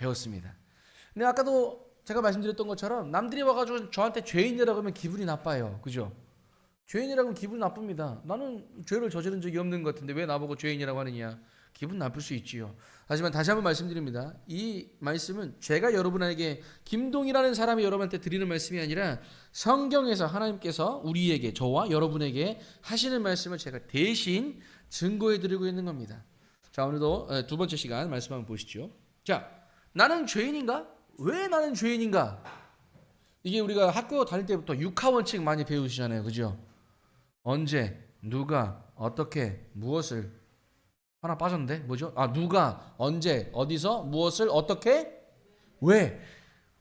배웠습니다. 근데 아까도 제가 말씀드렸던 것처럼 남들이 와가지고 저한테 죄인이라고 하면 기분이 나빠요. 그죠? 죄인이라고 하면 기분 나쁩니다. 나는 죄를 저지른 적이 없는 것 같은데 왜 나보고 죄인이라고 하느냐. 기분 나쁠 수 있지요. 하지만 다시 한번 말씀드립니다. 이 말씀은 제가 여러분에게 김동이라는 사람이 여러분한테 드리는 말씀이 아니라 성경에서 하나님께서 우리에게 저와 여러분에게 하시는 말씀을 제가 대신 증거해 드리고 있는 겁니다. 자, 오늘도 두 번째 시간 말씀 한번 보시죠. 자, 나는 죄인인가? 왜 나는 죄인인가? 이게 우리가 학교 다닐 때부터 육하원칙 많이 배우시잖아요. 그죠? 언제, 누가, 어떻게, 무엇을. 하나 빠졌는데 뭐죠? 누가, 언제, 어디서, 무엇을, 어떻게, 왜.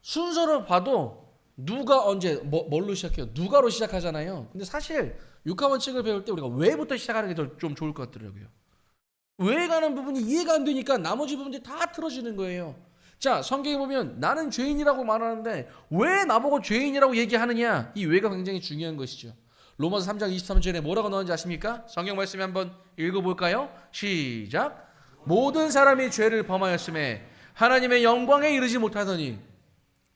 순서를 봐도 누가, 언제, 뭘로 시작해요? 누가로 시작하잖아요. 근데 사실 육하원칙을 배울 때 우리가 왜부터 시작하는 게 좀 좋을 것 같더라고요. 왜 가는 부분이 이해가 안 되니까 나머지 부분들이 다 틀어지는 거예요. 자, 성경에 보면 나는 죄인이라고 말하는데 왜 나보고 죄인이라고 얘기하느냐? 이 왜가 굉장히 중요한 것이죠. 로마서 3장 23절에 뭐라고 나오는지 아십니까? 성경 말씀에 한번 읽어볼까요? 시작. 모든 사람이 죄를 범하였음에 하나님의 영광에 이르지 못하더니.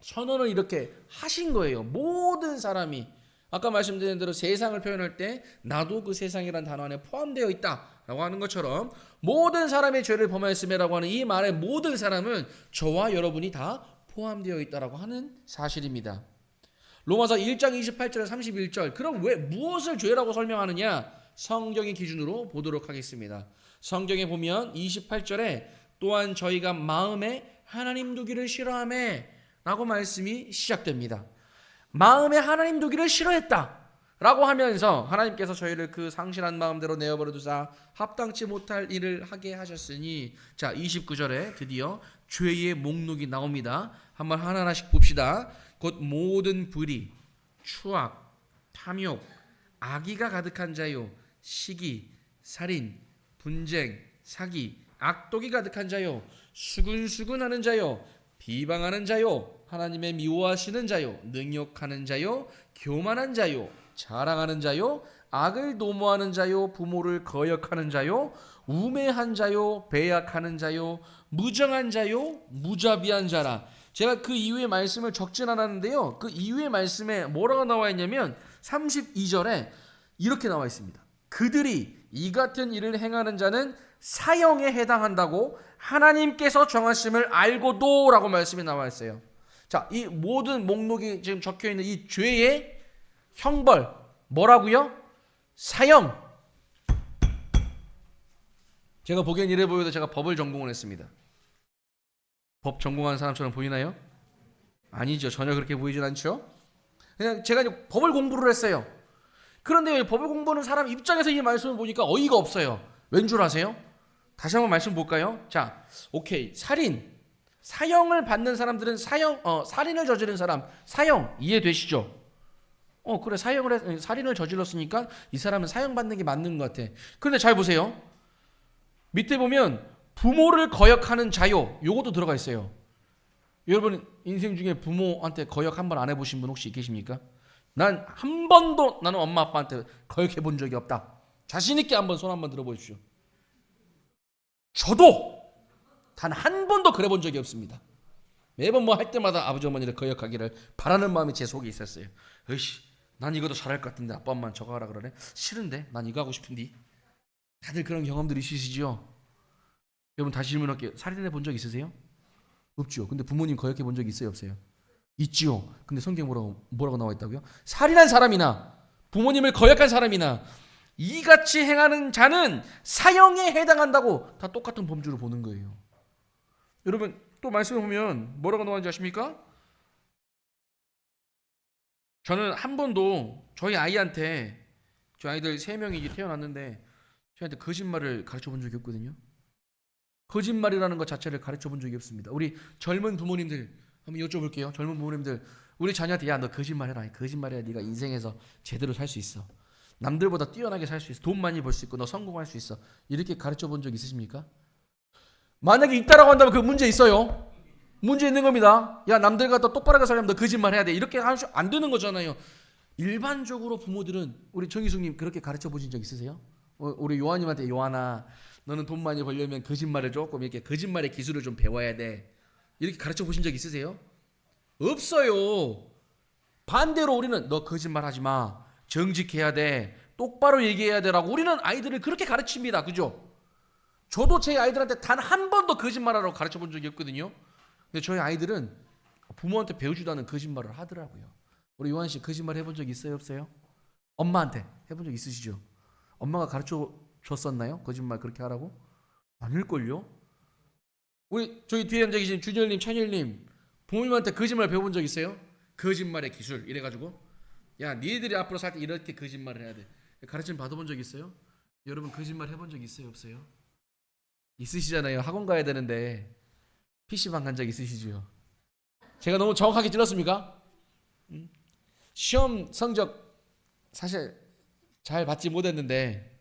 선언을 이렇게 하신 거예요. 모든 사람이. 아까 말씀드린 대로 세상을 표현할 때 나도 그 세상이라는 단어 안에 포함되어 있다라고 하는 것처럼 모든 사람의 죄를 범하였음에라고 하는 이 말의 모든 사람은 저와 여러분이 다 포함되어 있다라고 하는 사실입니다. 로마서 1장 28절에 31절. 그럼 왜 무엇을 죄라고 설명하느냐? 성경의 기준으로 보도록 하겠습니다. 성경에 보면 28절에 또한 저희가 마음에 하나님 두기를 싫어하며 라고 말씀이 시작됩니다. 마음에 하나님 두기를 싫어했다 라고 하면서 하나님께서 저희를 그 상실한 마음대로 내어버려 두사 합당치 못할 일을 하게 하셨으니. 자, 29절에 드디어 죄의 목록이 나옵니다. 한번 하나하나씩 봅시다. 곧 모든 불의, 추악, 탐욕, 악의가 가득한 자요, 시기, 살인, 분쟁, 사기, 악독이 가득한 자요, 수근수근하는 자요, 비방하는 자요, 하나님의 미워하시는 자요, 능욕하는 자요, 교만한 자요, 자랑하는 자요, 악을 도모하는 자요, 부모를 거역하는 자요, 우매한 자요, 배약하는 자요, 무정한 자요, 무자비한 자라. 제가 그 이후의 말씀을 적진 않았는데요. 그 이후의 말씀에 뭐라고 나와 있냐면 32절에 이렇게 나와 있습니다. 그들이 이 같은 일을 행하는 자는 사형에 해당한다고 하나님께서 정하심을 알고도 라고 말씀이 나와 있어요. 자, 이 모든 목록이 지금 적혀 있는 이 죄의 형벌 뭐라고요? 사형. 제가 보기엔 이래 보여도 제가 법을 전공을 했습니다. 법 전공한 사람처럼 보이나요? 아니죠. 전혀 그렇게 보이진 않죠. 그냥 제가 이제 법을 공부를 했어요. 그런데 법을 공부하는 사람 입장에서 이 말씀을 보니까 어이가 없어요. 왠 줄 아세요? 다시 한번 말씀 볼까요? 자, 오케이. 살인. 사형을 받는 사람들은 살인을 저지른 사람, 사형 이해되시죠? 그래, 살인을 저질렀으니까 이 사람은 사형 받는 게 맞는 것 같아. 그런데 잘 보세요. 밑에 보면 부모를 거역하는 자요, 요것도 들어가 있어요. 여러분 인생 중에 부모한테 거역 한 번 안 해보신 분 혹시 계십니까? 난 한 번도 나는 엄마 아빠한테 거역해 본 적이 없다. 자신 있게 한번 손 한번 들어보십시오. 저도 단 한 번도 그래 본 적이 없습니다. 매번 뭐 할 때마다 아버지 어머니를 거역하기를 바라는 마음이 제 속에 있었어요. 으이씨, 난 이것도 잘할 것 같은데 아빠 엄마는 저거 하라 그러네. 싫은데 난 이거 하고 싶은데. 다들 그런 경험들이 있으시죠? 여러분 다시 질문할게요. 살인해 본 적 있으세요? 없죠. 근데 부모님 거역해 본 적 있어요, 없어요? 있지요. 근데 성경 뭐라고 나와 있다고요? 살인한 사람이나 부모님을 거역한 사람이나 이같이 행하는 자는 사형에 해당한다고 다 똑같은 범주로 보는 거예요. 여러분 또 말씀을 보면 뭐라고 나오는지 아십니까? 저는 한 번도 저희 아이한테, 저희 아이들 3명이 태어났는데 저희한테 거짓말을 가르쳐 본 적이 없거든요. 거짓말이라는 것 자체를 가르쳐 본 적이 없습니다. 우리 젊은 부모님들 한번 여쭤볼게요. 젊은 부모님들, 우리 자녀한테 야, 너 거짓말해라. 거짓말해야 네가 인생에서 제대로 살 수 있어. 남들보다 뛰어나게 살 수 있어. 돈 많이 벌 수 있고 너 성공할 수 있어. 이렇게 가르쳐 본 적 있으십니까? 만약에 있다라고 한다면 그 문제 있어요. 문제 있는 겁니다. 야, 남들과 더 똑바르게 살려면 너 거짓말해야 돼. 이렇게 하면 안 되는 거잖아요. 일반적으로 부모들은, 우리 정희숙님 그렇게 가르쳐 보신 적 있으세요? 우리 요한님한테 요한아, 너는 돈 많이 벌려면 거짓말을 조금 이렇게 거짓말의 기술을 좀 배워야 돼. 이렇게 가르쳐 보신 적 있으세요? 없어요. 반대로 우리는 너 거짓말하지 마. 정직해야 돼. 똑바로 얘기해야 돼라고 우리는 아이들을 그렇게 가르칩니다. 그죠? 저도 제 아이들한테 단 한 번도 거짓말하라고 가르쳐 본 적이 없거든요. 근데 저희 아이들은 부모한테 배우지도 않은 거짓말을 하더라고요. 우리 요한 씨 거짓말 해본 적 있어요, 없어요? 엄마한테 해본 적 있으시죠? 엄마가 가르쳐 줬었나요? 거짓말 그렇게 하라고? 아닐걸요? 우리 저희 뒤에 앉아 계신 준열님, 찬열님 부모님한테 거짓말 배워본 적 있어요? 거짓말의 기술 이래가지고 야 니들이 앞으로 살 때 이렇게 거짓말을 해야 돼. 가르침 받아본 적 있어요? 여러분 거짓말 해본 적 있어요, 없어요? 있으시잖아요. 학원 가야 되는데 PC방 간 적 있으시죠? 제가 너무 정확하게 찔렀습니까? 시험 성적 사실 잘 받지 못했는데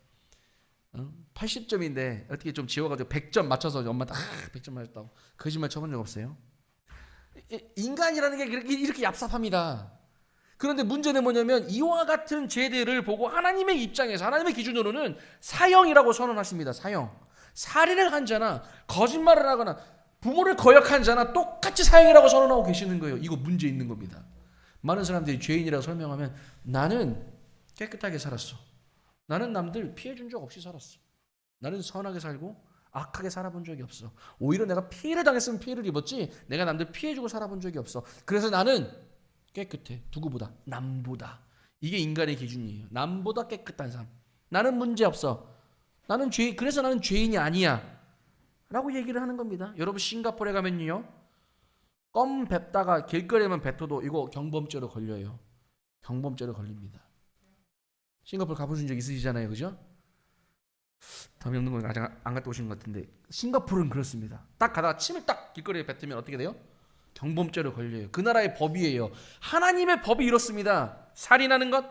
80점인데 어떻게 좀 지워가지고 100점 맞춰서 엄마한테 100점 맞았다고 거짓말 쳐본 적 없어요? 인간이라는 게 이렇게 얍삽합니다. 그런데 문제는 뭐냐면 이와 같은 죄들을 보고 하나님의 입장에서 하나님의 기준으로는 사형이라고 선언하십니다. 사형. 살인을 한 자나 거짓말을 하거나 부모를 거역한 자나 똑같이 사형이라고 선언하고 계시는 거예요. 이거 문제 있는 겁니다. 많은 사람들이 죄인이라고 설명하면 나는 깨끗하게 살았어. 나는 남들 피해 준 적 없이 살았어. 나는 선하게 살고 악하게 살아본 적이 없어. 오히려 내가 피해를 당했으면 피해를 입었지 내가 남들 피해주고 살아본 적이 없어. 그래서 나는 깨끗해. 누구보다? 남보다. 이게 인간의 기준이에요. 남보다 깨끗한 삶. 나는 문제 없어. 나는 그래서 나는 죄인이 아니야. 라고 얘기를 하는 겁니다. 여러분 싱가포르에 가면요. 껌 뱉다가 길거리에만 뱉어도 이거 경범죄로 걸려요. 경범죄로 걸립니다. 싱가포르 가보신 적 있으시잖아요. 그죠? 덤이 없는 건 아직 안 갔다 오신 것 같은데 싱가포르는 그렇습니다. 딱 가다가 침을 딱 길거리에 뱉으면 어떻게 돼요? 경범죄로 걸려요. 그 나라의 법이에요. 하나님의 법이 이렇습니다. 살인하는 것,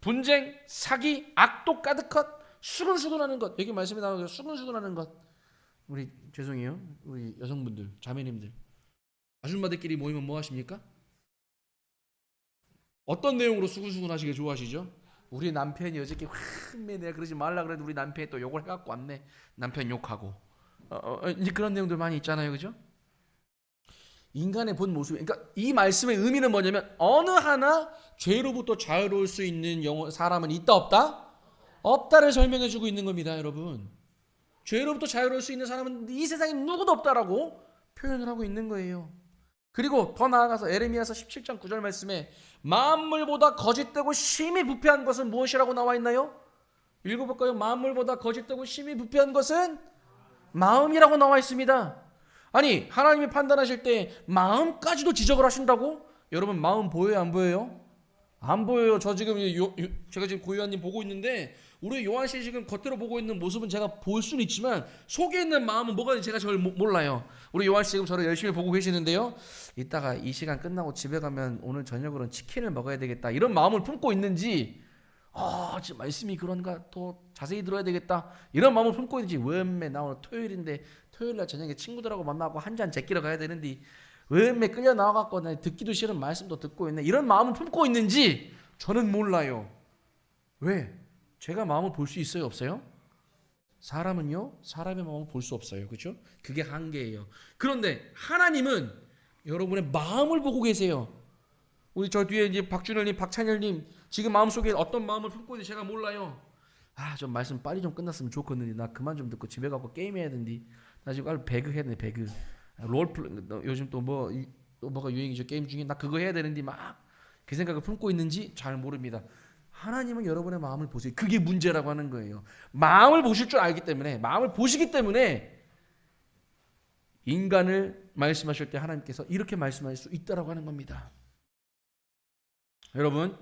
분쟁, 사기, 악독 가득한 수근수근하는 것. 여기 말씀에 나오죠. 수근수근하는 것. 우리 죄송해요. 우리 여성분들, 자매님들. 아줌마들끼리 모이면 뭐 하십니까? 어떤 내용으로 수근수근 하시길 좋아하시죠? 우리 남편이 어저께 내가 그러지 말라 그래도 우리 남편이 또 욕을 해갖고 왔네. 남편 욕하고. 이제 그런 내용들 많이 있잖아요. 그죠? 인간의 본 모습. 그러니까 이 말씀의 의미는 뭐냐면 어느 하나 죄로부터 자유로울 수 있는 사람은 있다 없다? 없다를 설명해 주고 있는 겁니다. 여러분. 죄로부터 자유로울 수 있는 사람은 이 세상에 누구도 없다라고 표현을 하고 있는 거예요. 그리고 더 나아가서 에레미야서 17장 9절 말씀에 만물보다 거짓되고 심히 부패한 것은 무엇이라고 나와 있나요? 읽어볼까요? 만물보다 거짓되고 심히 부패한 것은 마음이라고 나와 있습니다. 아니 하나님이 판단하실 때 마음까지도 지적을 하신다고? 여러분 마음 보여요 안 보여요? 안 보여요. 저 지금 제가 지금 고요한님 보고 있는데 우리 요한 씨 지금 겉으로 보고 있는 모습은 제가 볼 수는 있지만 속에 있는 마음은 뭐가 제가 저를 몰라요. 우리 요한 씨 지금 저를 열심히 보고 계시는데요. 이따가 이 시간 끝나고 집에 가면 오늘 저녁으로는 치킨을 먹어야 되겠다 이런 마음을 품고 있는지 지금 말씀이 그런가 더 자세히 들어야 되겠다 이런 마음을 품고 있는지 웬매 나 오늘 토요일인데 토요일날 저녁에 친구들하고 만나고 한잔 제끼러 가야 되는데 웬매 끌려 나와갖고 나 듣기도 싫은 말씀도 듣고 있네 이런 마음을 품고 있는지 저는 몰라요. 왜? 제가 마음을 볼 수 있어요 없어요? 사람은요 사람의 마음을 볼 수 없어요. 그렇죠? 그게 한계예요. 그런데 하나님은 여러분의 마음을 보고 계세요. 우리 저 뒤에 이제 박준열님, 박찬열님 지금 마음속에 어떤 마음을 품고 있는지 제가 몰라요. 좀 말씀 빨리 좀 끝났으면 좋겠는데 나 그만 좀 듣고 집에 가고 게임해야 되는데 나 지금 배그 해야 되네. 배그 롤플레이 요즘 또 뭐가 유행이죠. 게임 중에 나 그거 해야 되는데 막 그 생각을 품고 있는지 잘 모릅니다. 하나님은 여러분의 마음을 보세요. 그게 문제라고 하는 거예요. 마음을 보실 줄 알기 때문에 마음을 보시기 때문에 인간을 말씀하실 때 하나님께서 이렇게 말씀할 수 있다라고 하는 겁니다. 여러분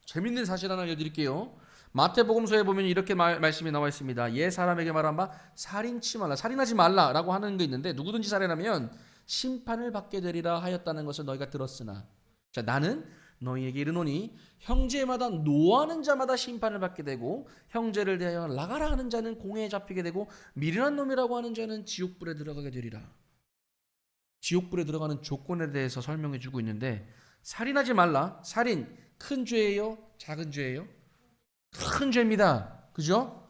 재밌는 사실 하나 알려드릴게요. 마태복음서에 보면 이렇게 말씀이 나와 있습니다. 옛 사람에게 말한 바 살인치 말라, 살인하지 말라라고 하는 게 있는데 누구든지 살인하면 심판을 받게 되리라 하였다는 것을 너희가 들었으나 자 나는 너희에게 이르노니 형제마다 노하는 자마다 심판을 받게 되고 형제를 대하여 나가라 하는 자는 공회에 잡히게 되고 미련한 놈이라고 하는 자는 지옥불에 들어가게 되리라. 지옥불에 들어가는 조건에 대해서 설명해 주고 있는데 살인하지 말라. 살인 큰 죄예요? 작은 죄예요? 큰 죄입니다. 그죠?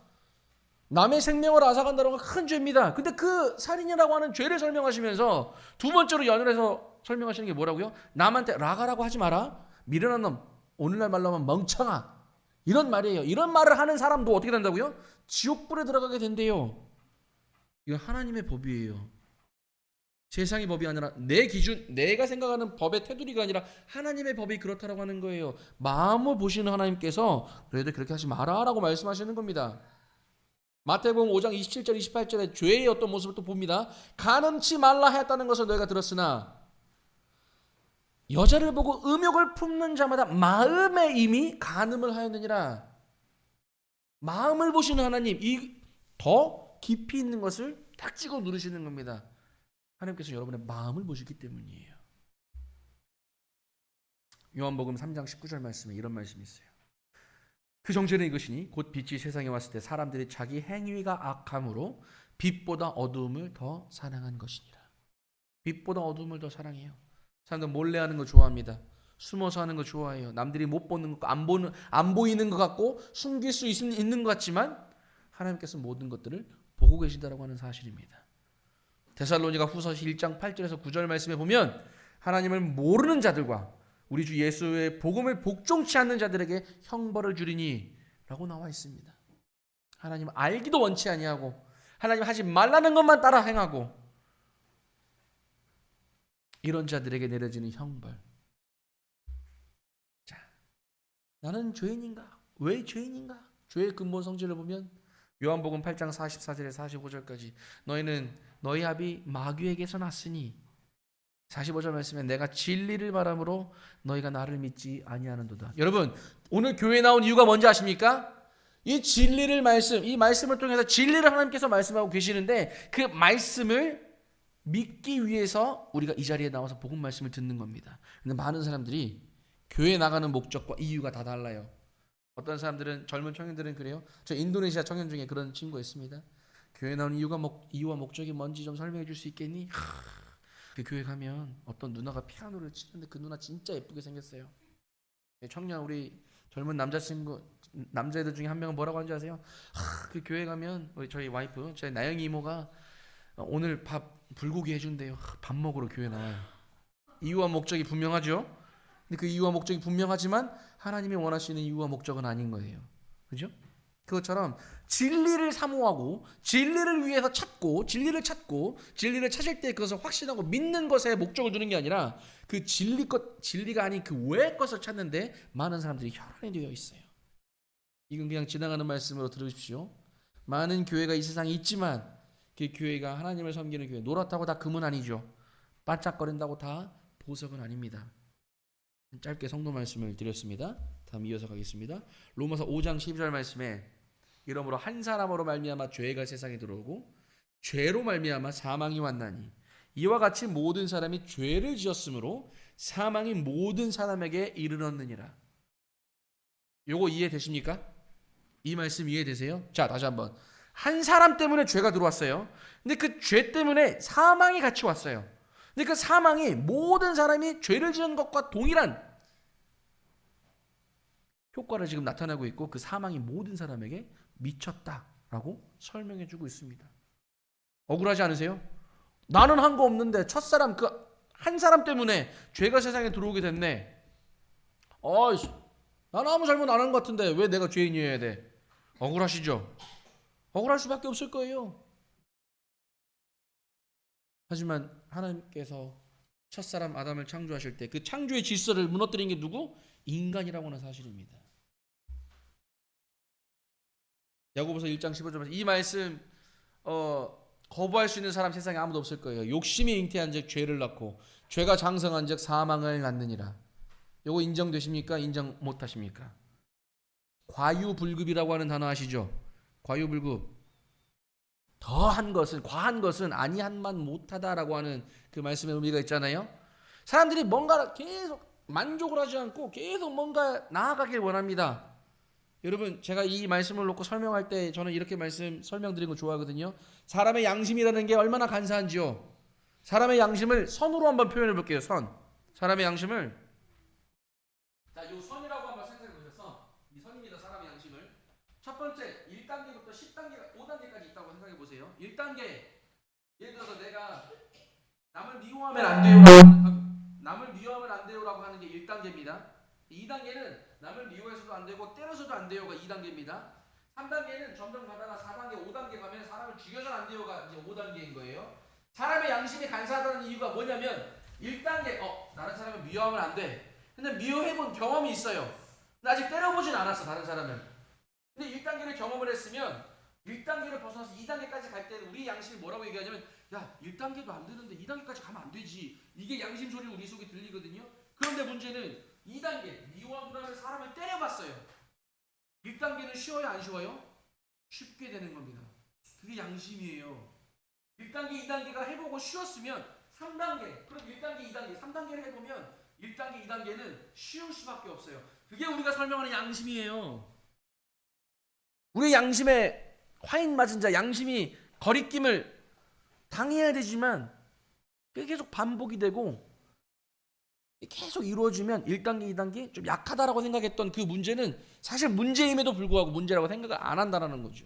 남의 생명을 앗아간다는 건 큰 죄입니다. 근데 그 살인이라고 하는 죄를 설명하시면서 두 번째로 연결해서 설명하시는 게 뭐라고요? 남한테 라가라고 하지 마라. 미련한 놈, 오늘날 말로 하면 멍청아. 이런 말이에요. 이런 말을 하는 사람도 어떻게 된다고요? 지옥불에 들어가게 된대요. 이건 하나님의 법이에요. 세상의 법이 아니라 내 기준, 내가 생각하는 법의 테두리가 아니라 하나님의 법이 그렇다라고 하는 거예요. 마음을 보시는 하나님께서 너희들 그렇게 하지 마라라고 말씀하시는 겁니다. 마태복음 5장 27절 28절에 죄의 어떤 모습을 또 봅니다. 간음치 말라 하였다는 것을 너희가 들었으나 여자를 보고 음욕을 품는 자마다 마음에 이미 간음을 하였느니라. 마음을 보시는 하나님, 이 더 깊이 있는 것을 딱 찍어 누르시는 겁니다. 하나님께서 여러분의 마음을 보시기 때문이에요. 요한복음 3장 19절 말씀에 이런 말씀이 있어요. 그 정죄는 이것이니 곧 빛이 세상에 왔을 때 사람들이 자기 행위가 악함으로 빛보다 어두움을 더 사랑한 것이니라. 빛보다 어두움을 더 사랑해요. 사람들 몰래 하는 거 좋아합니다. 숨어서 하는 거 좋아해요. 남들이 못 보는 거, 안 보이는 것 같고 숨길 수 있는 것 같지만 하나님께서 모든 것들을 보고 계시다라고 하는 사실입니다. 데살로니가 후서시 1장 8절에서 9절 말씀에 보면 하나님을 모르는 자들과 우리 주 예수의 복음을 복종치 않는 자들에게 형벌을 주리니 라고 나와 있습니다. 하나님 알기도 원치 아니하고 하나님 하지 말라는 것만 따라 행하고 이런 자들에게 내려지는 형벌. 자, 나는 죄인인가? 왜 죄인인가? 죄의 근본 성질을 보면 요한복음 8장 44절에 45절까지 너희는 너희 아비 마귀에게서 났으니 45절 말씀에 내가 진리를 말함으로 너희가 나를 믿지 아니하는도다. 여러분 오늘 교회에 나온 이유가 뭔지 아십니까? 이 진리를 이 말씀을 통해서 진리를 하나님께서 말씀하고 계시는데 그 말씀을 믿기 위해서 우리가 이 자리에 나와서 복음 말씀을 듣는 겁니다. 근데 많은 사람들이 교회에 나가는 목적과 이유가 다 달라요. 어떤 사람들은 젊은 청년들은 그래요. 저 인도네시아 청년 중에 그런 친구가 있습니다. 교회 나오는 이유와 목적이 뭔지 좀 설명해 줄 수 있겠니? 그 교회 가면 어떤 누나가 피아노를 치는데 그 누나 진짜 예쁘게 생겼어요. 청년 우리 젊은 남자애들 중에 한 명은 뭐라고 하는지 아세요? 그 교회 가면 우리 저희 와이프, 저희 나영이 이모가 오늘 불고기 해준대요. 밥 먹으러 교회 나와요. 이유와 목적이 분명하죠. 근데 그 이유와 목적이 분명하지만 하나님이 원하시는 이유와 목적은 아닌 거예요. 그죠? 그것처럼 진리를 사모하고 진리를 위해서 진리를 찾을 때 그것을 확신하고 믿는 것에 목적을 두는 게 아니라 그 진리가 아닌 그 외의 것을 찾는데 많은 사람들이 혈안이 되어 있어요. 이건 그냥 지나가는 말씀으로 들으십시오. 많은 교회가 이 세상에 있지만 그 교회가 하나님을 섬기는 교회, 노랗다고 다 금은 아니죠. 반짝거린다고 다 보석은 아닙니다. 짧게 성도 말씀을 드렸습니다. 다음 이어서 가겠습니다. 로마서 5장 12절 말씀에 이러므로 한 사람으로 말미암아 죄가 세상에 들어오고 죄로 말미암아 사망이 왔나니 이와 같이 모든 사람이 죄를 지었으므로 사망이 모든 사람에게 이르렀느니라. 요거 이해되십니까? 이 말씀 이해되세요? 자, 다시 한번. 한 사람 때문에 죄가 들어왔어요. 근데 그 죄 때문에 사망이 같이 왔어요. 근데 그 사망이 모든 사람이 죄를 지은 것과 동일한 효과를 지금 나타내고 있고 그 사망이 모든 사람에게 미쳤다라고 설명해 주고 있습니다. 억울하지 않으세요? 나는 한 거 없는데 첫사람 그 한 사람 때문에 죄가 세상에 들어오게 됐네. 나는 아무 잘못 안 한 것 같은데 왜 내가 죄인이어야 돼? 억울하시죠? 억울할 수밖에 없을 거예요. 하지만 하나님께서 첫사람 아담을 창조하실 때 그 창조의 질서를 무너뜨린 게 누구? 인간이라고 하는 사실입니다. 야고보서 1장 15절에서 이 말씀 거부할 수 있는 사람 세상에 아무도 없을 거예요. 욕심이 잉태한즉 죄를 낳고 죄가 장성한즉 사망을 낳느니라. 요거 인정되십니까? 인정 못하십니까? 과유불급이라고 하는 단어 아시죠? 과유불급. 과한 것은 아니한만 못하다라고 하는 그 말씀의 의미가 있잖아요. 사람들이 뭔가 계속 만족을 하지 않고 계속 뭔가 나아가길 원합니다. 여러분 제가 이 말씀을 놓고 설명할 때 저는 이렇게 설명드리는 거 좋아하거든요. 사람의 양심이라는 게 얼마나 간사한지요. 사람의 양심을 선으로 한번 표현해 볼게요. 사람의 양심을 이 선이라고 한번 생각해 보셔서 이 선입니다. 사람의 양심을 첫 번째 1단계부터 10단계 5단계 1단계 예를 들어서 내가 남을 미워하면 안 돼요라고 남을 미워하면 안 돼요라고 하는 게 1단계입니다. 2단계는 남을 미워해서도 안 되고 때려서도 안 돼요가 2단계입니다. 3단계는 점점 가다가 4단계, 5단계 가면 사람을 죽여서는 안 돼요가 이제 5단계인 거예요. 사람의 양심이 간사하다는 이유가 뭐냐면 1단계 다른 사람을 미워하면 안 돼. 근데 미워해본 경험이 있어요. 근데 아직 때려보진 않았어 다른 사람을. 근데 1단계를 경험을 했으면 1단계를 벗어나서 2단계까지 갈 때는 우리 양심이 뭐라고 얘기하냐면 야 1단계도 안 되는데 2단계까지 가면 안 되지. 이게 양심 소리 우리 속에 들리거든요. 그런데 문제는 2단계 미워하고 나면 사람을 때려봤어요. 1단계는 쉬워요 안 쉬워요? 쉽게 되는 겁니다. 그게 양심이에요. 1단계 2단계가 해보고 쉬웠으면 3단계 그럼 1단계 2단계 3단계를 해보면 1단계 2단계는 쉬울 수밖에 없어요. 그게 우리가 설명하는 양심이에요. 우리 양심에 화인 맞은 자 양심이 거리낌을 당해야 되지만 그게 계속 반복이 되고 계속 이루어지면 1단계 2단계 좀 약하다라고 생각했던 그 문제는 사실 문제임에도 불구하고 문제라고 생각을 안 한다는 거죠.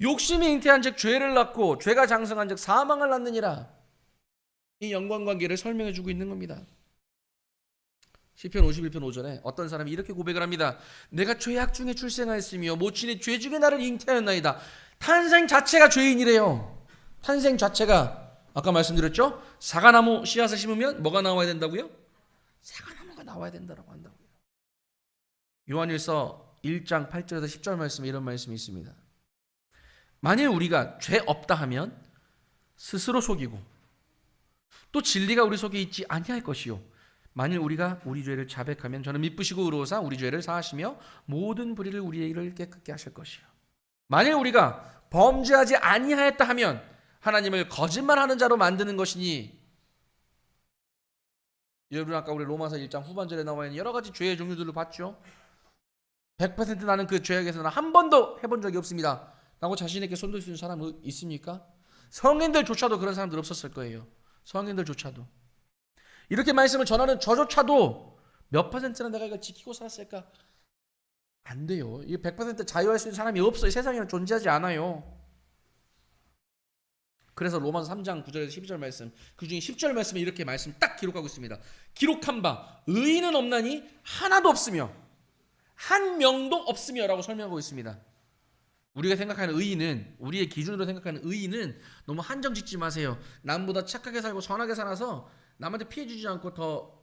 욕심이 잉태한 즉 죄를 낳고 죄가 장성한 즉 사망을 낳느니라. 이 연관관계를 설명해 주고 있는 겁니다. 시편 51편 5절에 어떤 사람이 이렇게 고백을 합니다. 내가 죄악 중에 출생하였으며 모친이 죄 중에 나를 잉태하였나이다. 탄생 자체가 죄인이래요. 탄생 자체가 아까 말씀드렸죠? 사과나무 씨앗을 심으면 뭐가 나와야 된다고요? 사과나무가 나와야 된다고 한다고요. 요한일서 1장 8절에서 10절 말씀에 이런 말씀이 있습니다. 만일 우리가 죄 없다 하면 스스로 속이고 또 진리가 우리 속에 있지 아니할 것이요 만일 우리가 우리 죄를 자백하면 저는 미쁘시고 의로우사 우리 죄를 사하시며 모든 불의를 우리를 깨끗게 하실 것이요 만일 우리가 범죄하지 아니하였다 하면 하나님을 거짓말하는 자로 만드는 것이니. 여러분 아까 우리 로마서 1장 후반절에 나와 있는 여러 가지 죄의 종류들을 봤죠. 100% 나는 그 죄악에서는 한 번도 해본 적이 없습니다 라고 자신에게 손들 수 있는 사람 있습니까? 성인들조차도 그런 사람들 없었을 거예요. 성인들조차도. 이렇게 말씀을 전하는 저조차도 몇 퍼센트나 내가 이걸 지키고 살았을까? 안 돼요. 이 100% 자유할 수 있는 사람이 없어요. 세상에는 존재하지 않아요. 그래서 로마서 3장 9절에서 12절 말씀 그 중에 10절 말씀에 이렇게 말씀 딱 기록하고 있습니다. 기록한 바 의인은 없나니 하나도 없으며 한 명도 없으며 라고 설명하고 있습니다. 우리가 생각하는 의인은 우리의 기준으로 생각하는 의인은 너무 한정 짓지 마세요. 남보다 착하게 살고 선하게 살아서 남한테 피해 주지 않고 더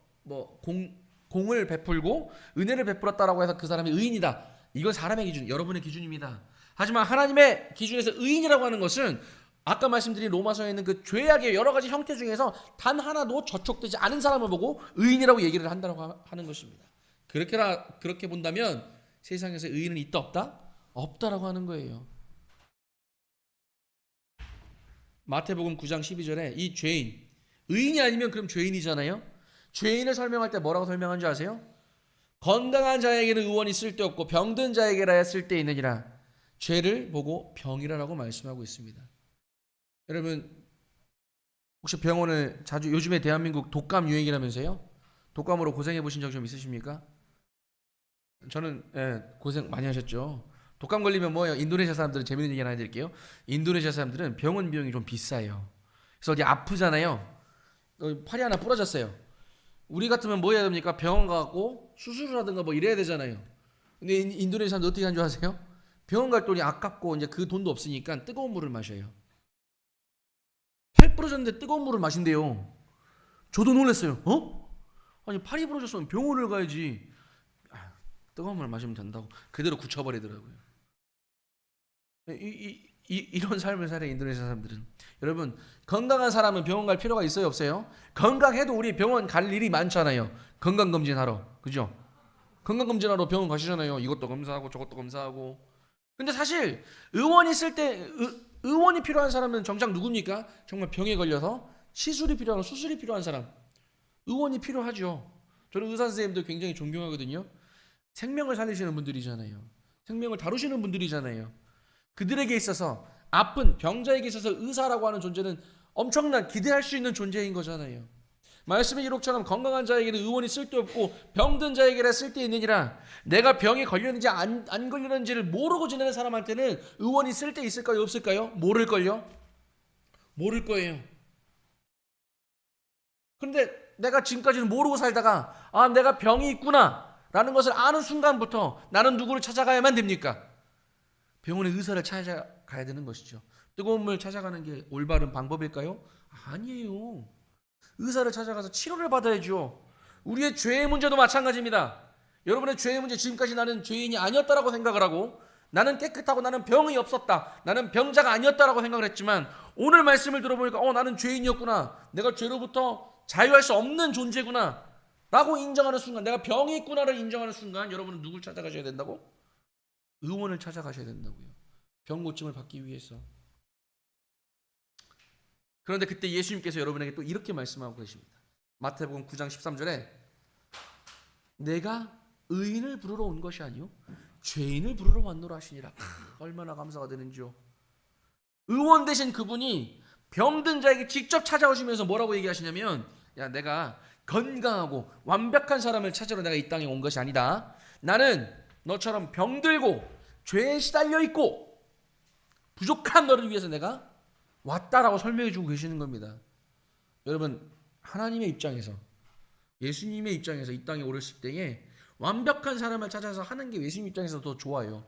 공을 베풀고 은혜를 베풀었다라고 해서 그 사람이 의인이다. 이건 사람의 기준, 여러분의 기준입니다. 하지만 하나님의 기준에서 의인이라고 하는 것은 아까 말씀드린 로마서에 있는 그 죄악의 여러 가지 형태 중에서 단 하나도 저촉되지 않은 사람을 보고 의인이라고 얘기를 한다고 하는 것입니다. 그렇게 본다면 세상에서 의인은 있다 없다? 없다라고 하는 거예요. 마태복음 9장 12절에 이 죄인, 의인이 아니면 그럼 죄인이잖아요. 죄인을 설명할 때 뭐라고 설명한 줄 아세요? 건강한 자에게는 의원이 쓸데없고 병든 자에게라야 쓸데있느니라. 죄를 보고 병이라고 말씀하고 있습니다. 여러분 혹시 병원을 자주 요즘에 대한민국 독감 유행이라면서요? 독감으로 고생해 보신 적 좀 있으십니까? 저는 고생 많이 하셨죠. 독감 걸리면 뭐예요? 인도네시아 사람들은 재밌는 얘기 하나 해드릴게요. 인도네시아 사람들은 병원 비용이 좀 비싸요. 그래서 어디 아프잖아요. 팔이 하나 부러졌어요. 우리 같으면 뭐 해야 됩니까? 병원 가고 수술을 하든가 뭐 이래야 되잖아요. 근데 인도네시아 사람들 어떻게 하는 줄 아세요? 병원 갈 돈이 아깝고 이제 그 돈도 없으니까 뜨거운 물을 마셔요. 팔 부러졌는데 뜨거운 물을 마신대요. 저도 놀랐어요. 아니 팔이 부러졌으면 병원을 가야지. 뜨거운 물 마시면 된다고 그대로 굳혀버리더라고요. 이런 삶을 살아요 인도네시아 사람들은. 여러분 건강한 사람은 병원 갈 필요가 있어요 없어요? 건강해도 우리 병원 갈 일이 많잖아요. 건강검진하러. 그죠? 건강검진하러 병원 가시잖아요. 이것도 검사하고 저것도 검사하고. 근데 사실 의원이 있을 때 의원이 필요한 사람은 정작 누굽니까? 정말 병에 걸려서 시술이 필요하고 수술이 필요한 사람. 의원이 필요하죠. 저는 의사 선생님들 굉장히 존경하거든요. 생명을 살리시는 분들이잖아요. 생명을 다루시는 분들이잖아요. 그들에게 있어서 아픈 병자에게 있어서 의사라고 하는 존재는 엄청난 기대할 수 있는 존재인 거잖아요. 말씀의 기록처럼 건강한 자에게는 의원이 쓸데없고 병든 자에게는 쓸데있느니라. 내가 병에 걸렸는지 안 걸렸는지를 모르고 지내는 사람한테는 의원이 쓸데 있을까요? 없을까요? 모를걸요? 모를 거예요. 그런데 내가 지금까지는 모르고 살다가 내가 병이 있구나 라는 것을 아는 순간부터 나는 누구를 찾아가야만 됩니까? 병원의 의사를 찾아가야 되는 것이죠. 뜨거운 물 찾아가는 게 올바른 방법일까요? 아니에요. 의사를 찾아가서 치료를 받아야죠. 우리의 죄의 문제도 마찬가지입니다. 여러분의 죄의 문제, 지금까지 나는 죄인이 아니었다라고 생각을 하고 나는 깨끗하고 나는 병이 없었다, 나는 병자가 아니었다라고 생각을 했지만 오늘 말씀을 들어보니까 나는 죄인이었구나, 내가 죄로부터 자유할 수 없는 존재구나 라고 인정하는 순간, 내가 병이 있구나를 인정하는 순간 여러분은 누굴 찾아가셔야 된다고? 의원을 찾아가셔야 된다고요. 병 고침을 받기 위해서. 그런데 그때 예수님께서 여러분에게 또 이렇게 말씀하고 계십니다. 마태복음 9장 13절에 내가 의인을 부르러 온 것이 아니요 죄인을 부르러 왔노라 하시니라. 얼마나 감사가 되는지요. 의원 되신 그분이 병든 자에게 직접 찾아오시면서 뭐라고 얘기하시냐면, 야, 내가 건강하고 완벽한 사람을 찾으러 내가 이 땅에 온 것이 아니다. 나는 너처럼 병들고 죄에 시달려 있고 부족한 너를 위해서 내가 왔다라고 설명해 주고 계시는 겁니다. 여러분, 하나님의 입장에서, 예수님의 입장에서 이 땅에 오르실 때에 완벽한 사람을 찾아서 하는 게 예수님 입장에서 더 좋아요.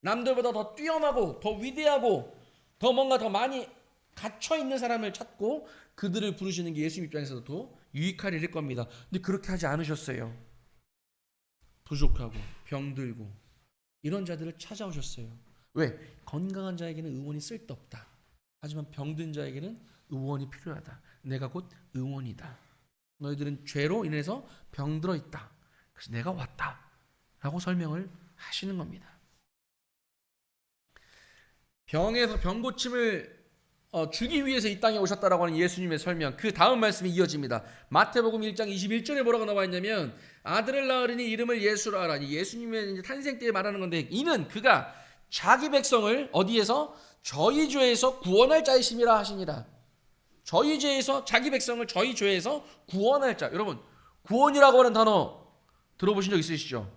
남들보다 더 뛰어나고 더 위대하고 더 뭔가 더 많이 갇혀 있는 사람을 찾고 그들을 부르시는 게 예수님 입장에서도 더 유익할 일일 겁니다. 근데 그렇게 하지 않으셨어요. 부족하고 병들고 이런 자들을 찾아오셨어요. 왜? 건강한 자에게는 의원이 쓸데없다. 하지만 병든 자에게는 의원이 필요하다. 내가 곧 의원이다. 너희들은 죄로 인해서 병들어 있다. 그래서 내가 왔다 라고 설명을 하시는 겁니다. 병에서 병고침을 주기 위해서 이 땅에 오셨다라고 하는 예수님의 설명, 그 다음 말씀이 이어집니다. 마태복음 1장 21절에 뭐라고 나와 있냐면, 아들을 낳으리니 이름을 예수라 하라니. 예수님의 탄생 때 말하는 건데, 이는 그가 자기 백성을 어디에서? 저희 죄에서 구원할 자이심이라 하시니라. 저희 죄에서, 자기 백성을 저희 죄에서 구원할 자. 여러분, 구원이라고 하는 단어 들어보신 적 있으시죠?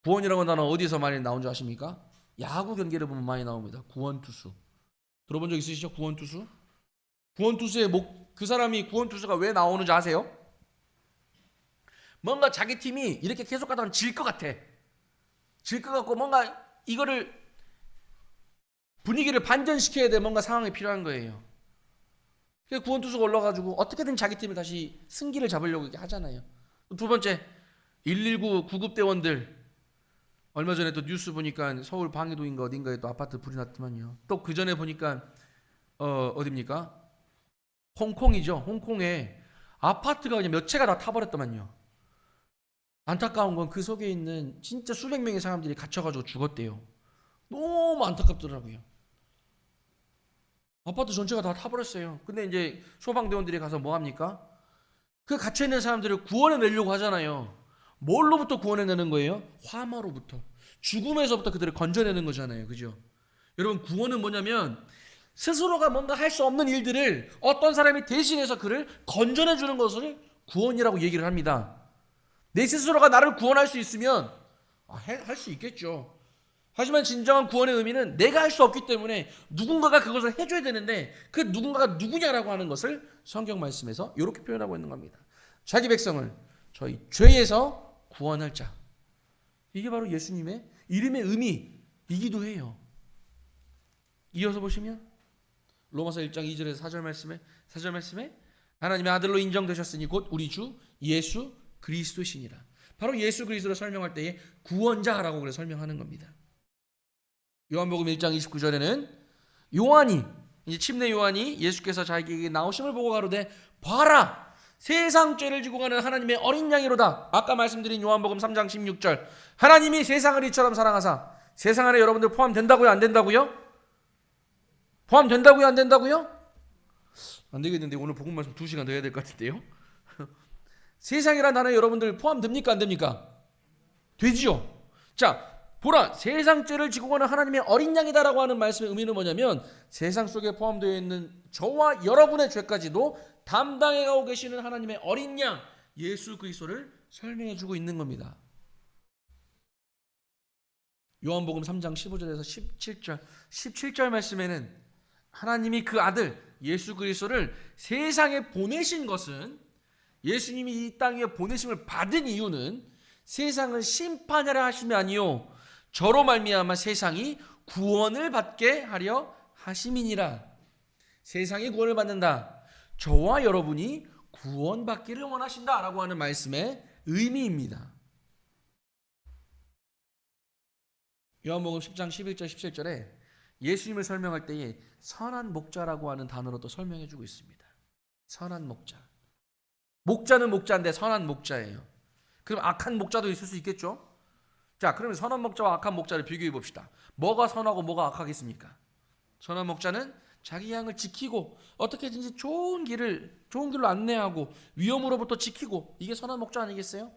구원이라고 하는 단어 어디서 많이 나온 줄 아십니까? 야구 경기를 보면 많이 나옵니다. 구원투수. 들어본 적 있으시죠? 구원투수? 구원투수의 그 사람이 구원투수가 왜 나오는지 아세요? 뭔가 자기 팀이 이렇게 계속 가다가 질 것 같아. 질 것 같고 뭔가 이거를 분위기를 반전시켜야 될 뭔가 상황이 필요한 거예요. 그래서 구원투수가 올라가지고 어떻게든 자기 팀을 다시 승기를 잡으려고 이렇게 하잖아요. 두 번째, 119 구급대원들. 얼마 전에 또 뉴스 보니까 서울 방해동인가 어딘가에 또 아파트 불이 났더만요. 또 그 전에 보니까 어딥니까? 홍콩이죠. 홍콩에 아파트가 그냥 몇 채가 다 타버렸더만요. 안타까운 건 그 속에 있는 진짜 수백 명의 사람들이 갇혀가지고 죽었대요. 너무 안타깝더라고요. 아파트 전체가 다 타버렸어요. 근데 이제 소방대원들이 가서 뭐 합니까? 그 갇혀있는 사람들을 구원해내려고 하잖아요. 뭘로부터 구원해내는 거예요? 화마로부터. 죽음에서부터 그들을 건져내는 거잖아요. 그죠? 여러분, 구원은 뭐냐면 스스로가 뭔가 할 수 없는 일들을 어떤 사람이 대신해서 그를 건져내주는 것을 구원이라고 얘기를 합니다. 내 스스로가 나를 구원할 수 있으면 할 수 있겠죠. 하지만 진정한 구원의 의미는 내가 할 수 없기 때문에 누군가가 그것을 해줘야 되는데 그 누군가가 누구냐라고 하는 것을 성경 말씀에서 이렇게 표현하고 있는 겁니다. 자기 백성을 저희 죄에서 구원할 자. 이게 바로 예수님의 이름의 의미이기도 해요. 이어서 보시면 로마서 1장 2절에서 4절 말씀에 하나님의 아들로 인정되셨으니 곧 우리 주 예수 그리스도시니라. 바로 예수 그리스도를 설명할 때에 구원자라고 그래 설명하는 겁니다. 요한복음 1장 29절에는 요한이, 이제 침례 요한이 예수께서 자기에게 나오심을 보고 가로되 봐라, 세상 죄를 지고 가는 하나님의 어린 양이로다. 아까 말씀드린 요한복음 3장 16절, 하나님이 세상을 이처럼 사랑하사. 세상 안에 여러분들 포함된다고요? 안 된다고요? 포함된다고요? 안 된다고요? 안 되겠는데 오늘 복음 말씀 2시간 더 해야 될 것 같은데요. 세상이란 단어에 여러분들 포함됩니까? 안 됩니까? 되지요. 자, 보라, 세상 죄를 지고 가는 하나님의 어린 양이다라고 하는 말씀의 의미는 뭐냐면 세상 속에 포함되어 있는 저와 여러분의 죄까지도 담당해 가고 계시는 하나님의 어린 양 예수 그리스도를 설명해 주고 있는 겁니다. 요한복음 3장 15절에서 17절 말씀에는 하나님이 그 아들 예수 그리스도를 세상에 보내신 것은, 예수님이 이 땅에 보내심을 받은 이유는 세상을 심판하려 하심이 아니요 저로 말미암아 세상이 구원을 받게 하려 하심이니라. 세상이 구원을 받는다, 저와 여러분이 구원받기를 원하신다라고 하는 말씀의 의미입니다. 요한복음 10장 11절 17절에 예수님을 설명할 때에 선한 목자라고 하는 단어로 또 설명해 주고 있습니다. 선한 목자. 목자는 목자인데 선한 목자예요. 그럼 악한 목자도 있을 수 있겠죠? 자, 그러면 선한 목자와 악한 목자를 비교해 봅시다. 뭐가 선하고 뭐가 악하겠습니까? 선한 목자는 자기 양을 지키고 어떻게든지 좋은 길로 안내하고 위험으로부터 지키고, 이게 선한 목자 아니겠어요?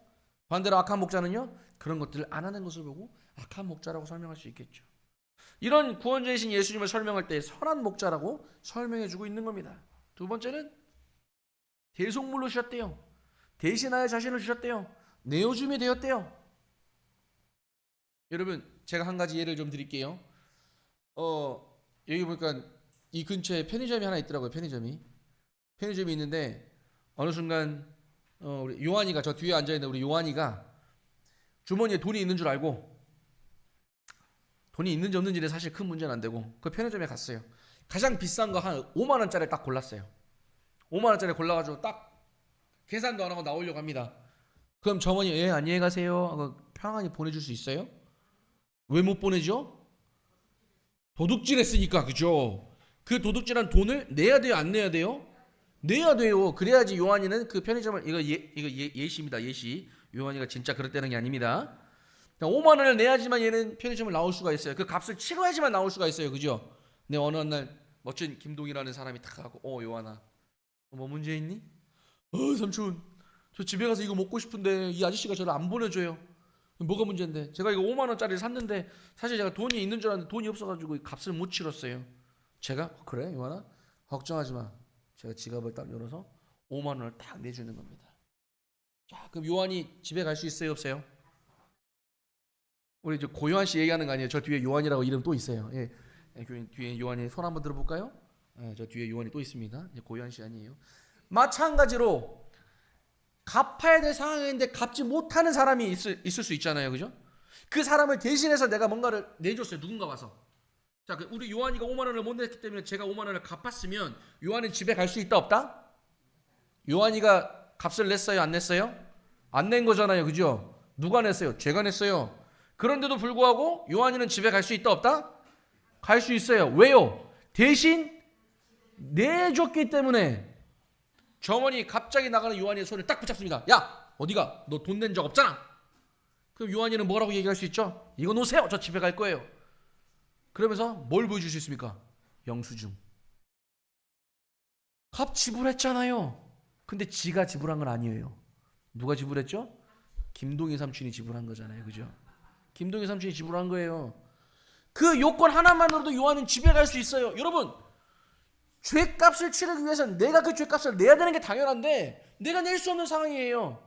반대로 악한 목자는요, 그런 것들을 안 하는 것을 보고 악한 목자라고 설명할 수 있겠죠. 이런 구원자이신 예수님을 설명할 때 선한 목자라고 설명해 주고 있는 겁니다. 두 번째는 대속물로 주셨대요. 대신하여 자신을 주셨대요. 내어줌이 되었대요. 여러분, 제가 한 가지 예를 좀 드릴게요. 여기 보니까 이 근처에 편의점이 하나 있더라고요. 편의점이 있는데 어느 순간 우리 요한이가, 저 뒤에 앉아 있는 우리 요한이가 주머니에 돈이 있는 줄 알고, 돈이 있는지 없는지는 사실 큰 문제는 안 되고, 그 편의점에 갔어요. 가장 비싼 거 한 5만 원짜리 딱 골랐어요. 5만 원짜리 골라가지고 딱 계산도 안 하고 나오려고 합니다. 그럼 점원이 예 안녕히 가세요 하고 편안히 보내줄 수 있어요? 왜 못 보내죠? 도둑질했으니까. 그죠? 그 도둑질한 돈을 내야 돼요, 안 내야 돼요? 내야 돼요. 그래야지 요한이는 그 편의점을, 이거 예시입니다. 예시. 요한이가 진짜 그랬다는 게 아닙니다. 5만 원을 내야지만 얘는 편의점을 나올 수가 있어요. 그 값을 치러야지만 나올 수가 있어요. 그죠? 근데 어느 날 멋진 김동이라는 사람이 탁 하고 요한아, 뭐 문제 있니? 삼촌, 저 집에 가서 이거 먹고 싶은데 이 아저씨가 저를 안 보내줘요. 뭐가 문제인데? 제가 이거 5만 원짜리를 샀는데 사실 제가 돈이 있는 줄 알았는데 돈이 없어가지고 값을 못 치렀어요. 제가 그래 요한아, 걱정하지 마. 제가 지갑을 딱 열어서 5만 원을 딱 내주는 겁니다. 자, 그럼 요한이 집에 갈 수 있어요, 없어요? 우리 저 고요한 씨 얘기하는 거 아니에요? 저 뒤에 요한이라고 이름 또 있어요. 예, 뒤에 요한이 손 한번 들어볼까요? 예, 저 뒤에 요한이 또 있습니다. 고요한 씨 아니에요? 마찬가지로 갚아야 될 상황인데 갚지 못하는 사람이 있을 수 있잖아요, 그죠? 그 사람을 대신해서 내가 뭔가를 내줬어요, 누군가 와서. 자, 우리 요한이가 5만 원을 못 냈기 때문에 제가 5만 원을 갚았으면 요한이 집에 갈 수 있다, 없다? 요한이가 값을 냈어요, 안 냈어요? 안 낸 거잖아요, 그죠? 누가 냈어요? 제가 냈어요. 그런데도 불구하고 요한이는 집에 갈 수 있다, 없다? 갈 수 있어요. 왜요? 대신 내줬기 때문에. 점원이 갑자기 나가는 요한이의 손을 딱 붙잡습니다. 야, 어디가? 너 돈 낸 적 없잖아. 그럼 요한이는 뭐라고 얘기할 수 있죠? 이거 놓으세요. 저 집에 갈 거예요. 그러면서 뭘 보여줄 수 있습니까? 영수증. 값 지불했잖아요. 근데 지가 지불한 건 아니에요. 누가 지불했죠? 김동희 삼촌이 지불한 거잖아요, 그죠? 김동희 삼촌이 지불한 거예요. 그 요건 하나만으로도 요한은 집에 갈 수 있어요. 여러분, 죄값을 치르기 위해서는 내가 그 죄값을 내야 되는 게 당연한데 내가 낼 수 없는 상황이에요.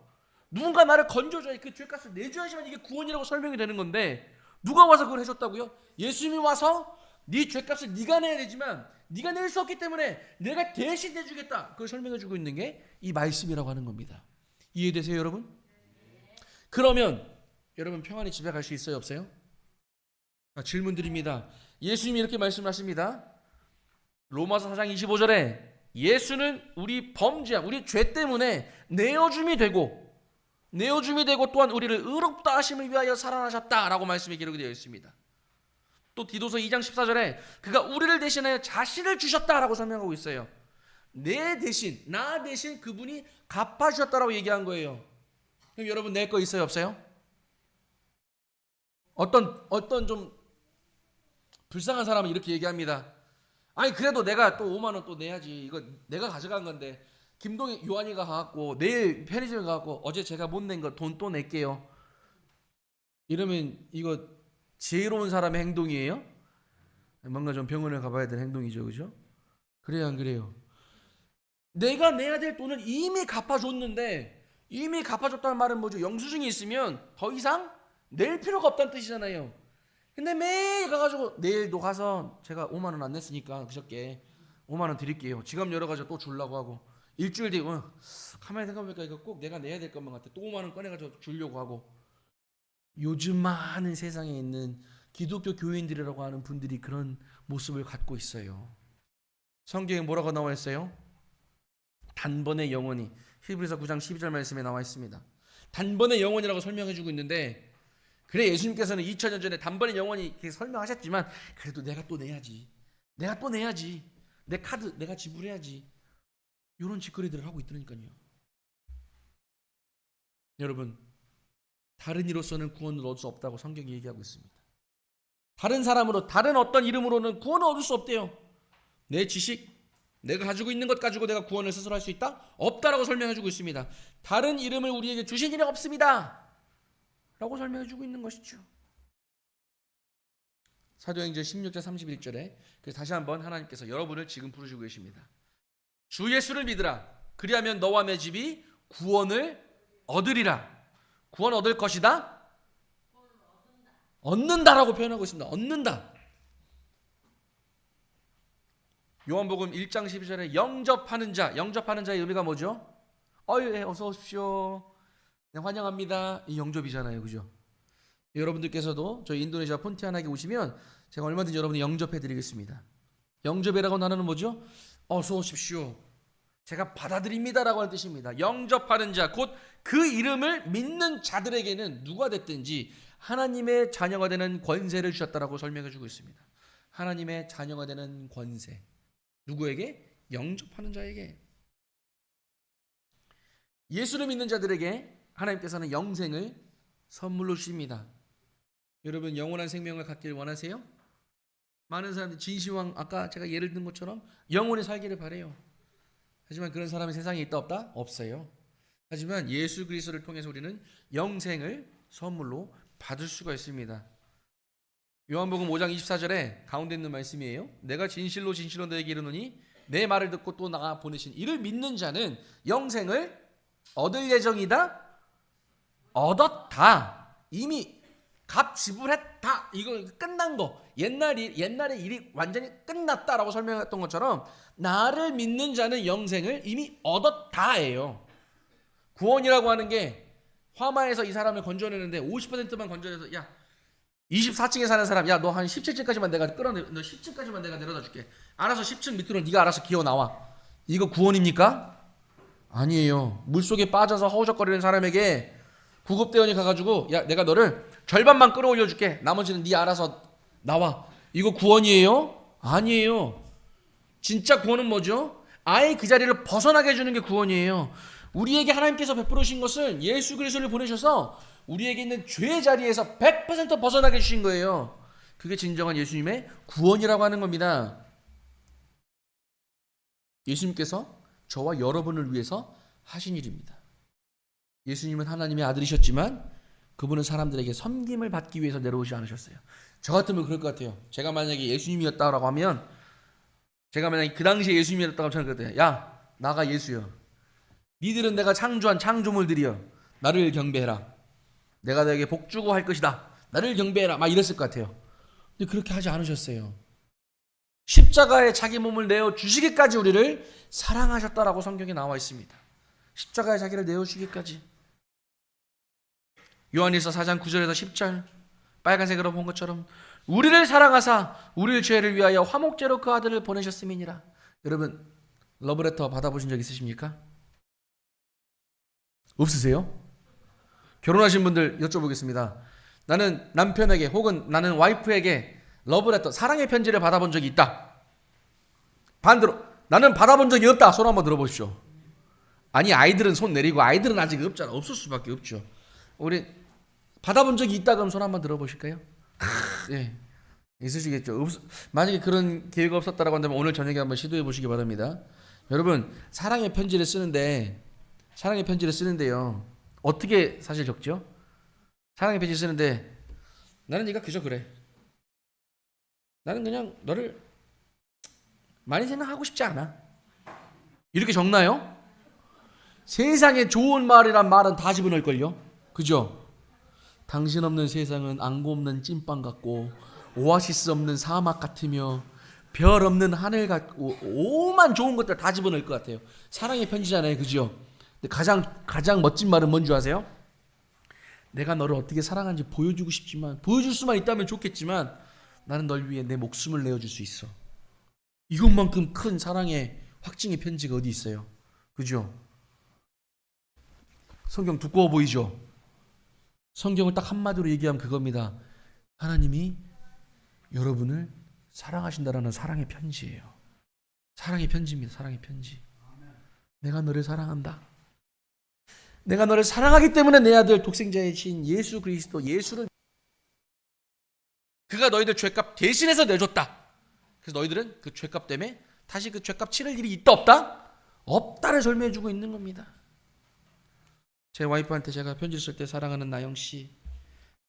누군가 나를 건져줘야 그 죄값을 내줘야지만 이게 구원이라고 설명이 되는 건데, 누가 와서 그걸 해줬다고요? 예수님이 와서 네 죄값을 네가 내야 되지만 네가 낼 수 없기 때문에 내가 대신 내주겠다, 그걸 설명해주고 있는 게 이 말씀이라고 하는 겁니다. 이해되세요, 여러분? 그러면 여러분 평안히 집에 갈 수 있어요, 없어요? 질문 드립니다. 예수님이 이렇게 말씀하십니다. 로마서 4장 25절에 예수는 우리 범죄함, 우리 죄 때문에 내어줌이 되고 또한 우리를 의롭다 하심을 위하여 살아나셨다라고 말씀이 기록이 되어 있습니다. 또 디도서 2장 14절에 그가 우리를 대신하여 자신을 주셨다라고 설명하고 있어요. 나 대신 그분이 갚아주셨다라고 얘기한 거예요. 그럼 여러분 낼 거 있어요, 없어요? 어떤 좀 불쌍한 사람은 이렇게 얘기합니다. 아니 그래도 내가 또 5만 원 또 내야지. 이거 내가 가져간 건데 김동희 요한이가 가갖고 내일 편의점에 가갖고 어제 제가 못 낸 거 돈 또 낼게요. 이러면 이거 지혜로운 사람의 행동이에요? 뭔가 좀 병원에 가봐야 되는 행동이죠, 그죠? 그래요, 안 그래요? 내가 내야 될 돈을 이미 갚아줬는데, 이미 갚아줬다는 말은 뭐죠? 영수증이 있으면 더 이상 낼 필요가 없다는 뜻이잖아요. 근데 매일 가가지고 내일도 가서 제가 5만 원 안 냈으니까 그저께 5만 원 드릴게요. 지갑 열어가지고 또 주려고 하고, 일주일 뒤에 가만히 생각해보니까 이거 꼭 내가 내야 될 것만 같아. 또 5만 원 꺼내가지고 주려고 하고. 요즘 많은 세상에 있는 기독교 교인들이라고 하는 분들이 그런 모습을 갖고 있어요. 성경에 뭐라고 나와 있어요? 단번에 영원히, 히브리서 9장 12절 말씀에 나와 있습니다. 단번에 영원이라고 설명해 주고 있는데, 그래 예수님께서는 2000년 전에 단번에 영원히 이렇게 설명하셨지만, 그래도 내가 또 내야지, 내 카드 내가 지불해야지, 이런 짓거리들을 하고 있더라니까요. 여러분, 다른 이로서는 구원을 얻을 수 없다고 성경이 얘기하고 있습니다. 다른 사람으로, 다른 어떤 이름으로는 구원을 얻을 수 없대요. 내 지식, 내가 가지고 있는 것 가지고 내가 구원을 스스로 할 수 있다? 없다라고 설명해주고 있습니다. 다른 이름을 우리에게 주신 일이 없습니다 라고 설명해주고 있는 것이죠. 사도행전 16장 31절에 그래서 다시 한번 하나님께서 여러분을 지금 부르시고 계십니다. 주 예수를 믿으라. 그리하면 너와 내 집이 구원을 얻으리라. 구원 얻을 것이다? 얻는다라고 표현하고 있습니다. 얻는다. 요한복음 1장 12절에 영접하는 자, 영접하는 자의 의미가 뭐죠? 예, 어서 오십시오. 네, 환영합니다. 이 영접이잖아요, 그죠? 여러분들께서도 저희 인도네시아 폰티아나에 오시면 제가 얼마든지 여러분을 영접해드리겠습니다. 영접이라고 나누는 뭐죠? 어서 오십시오. 제가 받아들입니다라고 하는 뜻입니다. 영접하는 자, 곧 그 이름을 믿는 자들에게는 누가 됐든지 하나님의 자녀가 되는 권세를 주셨다라고 설명해주고 있습니다. 하나님의 자녀가 되는 권세. 누구에게? 영접하는 자에게. 예수를 믿는 자들에게 하나님께서는 영생을 선물로 주십니다. 여러분, 영원한 생명을 갖기를 원하세요? 많은 사람들이 진시황, 아까 제가 예를 든 것처럼 영원히 살기를 바래요. 하지만 그런 사람이 세상에 있다 없다? 없어요. 하지만 예수 그리스도를 통해서 우리는 영생을 선물로 받을 수가 있습니다. 요한복음 5장 24절에 가운데 있는 말씀이에요. 내가 진실로 진실로 너에게 이르노니 내 말을 듣고 또 나가 보내신 이를 믿는 자는 영생을 얻을 예정이다. 얻었다. 이미 값 지불했다. 이거 끝난 거. 옛날에 일이 완전히 끝났다라고 설명했던 것처럼 나를 믿는 자는 영생을 이미 얻었다예요. 구원이라고 하는 게 화마에서 이 사람을 건져내는데 50%만 건져내서 야 24층에 사는 사람, 야 너 한 17층까지만 내가 끌어내, 너 10층까지만 내가 내려다 줄게. 알아서 10층 밑으로 네가 알아서 기어 나와. 이거 구원입니까? 아니에요. 물속에 빠져서 허우적거리는 사람에게 구급대원이 가가지고 야 내가 너를 절반만 끌어올려 줄게. 나머지는 네 알아서 나와. 이거 구원이에요? 아니에요. 진짜 구원은 뭐죠? 아예 그 자리를 벗어나게 해주는 게 구원이에요. 우리에게 하나님께서 베풀어 주신 것은 예수 그리스도를 보내셔서 우리에게 있는 죄의 자리에서 100% 벗어나게 해주신 거예요. 그게 진정한 예수님의 구원이라고 하는 겁니다. 예수님께서 저와 여러분을 위해서 하신 일입니다. 예수님은 하나님의 아들이셨지만 그분은 사람들에게 섬김을 받기 위해서 내려오지 않으셨어요. 저 같으면 그럴 것 같아요. 제가 만약에 예수님이었다고 하면, 제가 만약에 그 당시에 예수님이었다고 하면 저는 그랬대요. 야 나가 예수여. 니들은 내가 창조한 창조물들이여. 나를 경배해라. 내가 너에게 복주고 할 것이다. 나를 경배해라. 막 이랬을 것 같아요. 근데 그렇게 하지 않으셨어요. 십자가에 자기 몸을 내어 주시기까지 우리를 사랑하셨다라고 성경에 나와 있습니다. 십자가에 자기를 내어 주기까지. 요한일서 4장 9절에서 10절 빨간색으로 본 것처럼 우리를 사랑하사 우리의 죄를 위하여 화목제로 그 아들을 보내셨음이니라. 여러분 러브레터 받아보신 적 있으십니까? 없으세요? 결혼하신 분들 여쭤보겠습니다. 나는 남편에게 혹은 나는 와이프에게 러브레터, 사랑의 편지를 받아본 적이 있다. 반대로 나는 받아본 적이 없다. 손 한번 들어보십시오. 아니 아이들은 손 내리고, 아이들은 아직 없잖아. 없을 수밖에 없죠. 우리 받아본 적이 있다 그럼 손 한번 들어보실까요? 예, 있으시겠죠. 만약에 그런 기회가 없었다라고 한다면 오늘 저녁에 한번 시도해 보시기 바랍니다. 여러분 사랑의 편지를 쓰는데요. 어떻게 사실 적죠? 사랑의 편지 쓰는데 나는 네가 그저 그래. 나는 그냥 너를 많이 생각하고 싶지 않아. 이렇게 적나요? 세상에 좋은 말이란 말은 다 집어넣을걸요. 그죠? 당신 없는 세상은 안고 없는 찐빵 같고 오아시스 없는 사막 같으며 별 없는 하늘 같고 오만 좋은 것들 다 집어넣을 것 같아요. 사랑의 편지잖아요. 그죠? 근데 가장 멋진 말은 뭔지 아세요? 내가 너를 어떻게 사랑하는지 보여주고 싶지만, 보여줄 수만 있다면 좋겠지만 나는 널 위해 내 목숨을 내어줄 수 있어. 이것만큼 큰 사랑의 확증의 편지가 어디 있어요? 그죠? 성경 두꺼워 보이죠? 성경을 딱 한마디로 얘기하면 그겁니다. 하나님이 여러분을 사랑하신다라는 사랑의 편지예요. 사랑의 편지입니다. 사랑의 편지. 내가 너를 사랑한다. 내가 너를 사랑하기 때문에 내 아들 독생자이신 예수 그리스도 예수를 그가 너희들 죄값 대신해서 내줬다. 그래서 너희들은 그 죄값 때문에 다시 그 죄값 치를 일이 있다 없다? 없다를 설명해주고 있는 겁니다. 제 와이프한테 제가 편지 쓸 때 사랑하는 나영씨,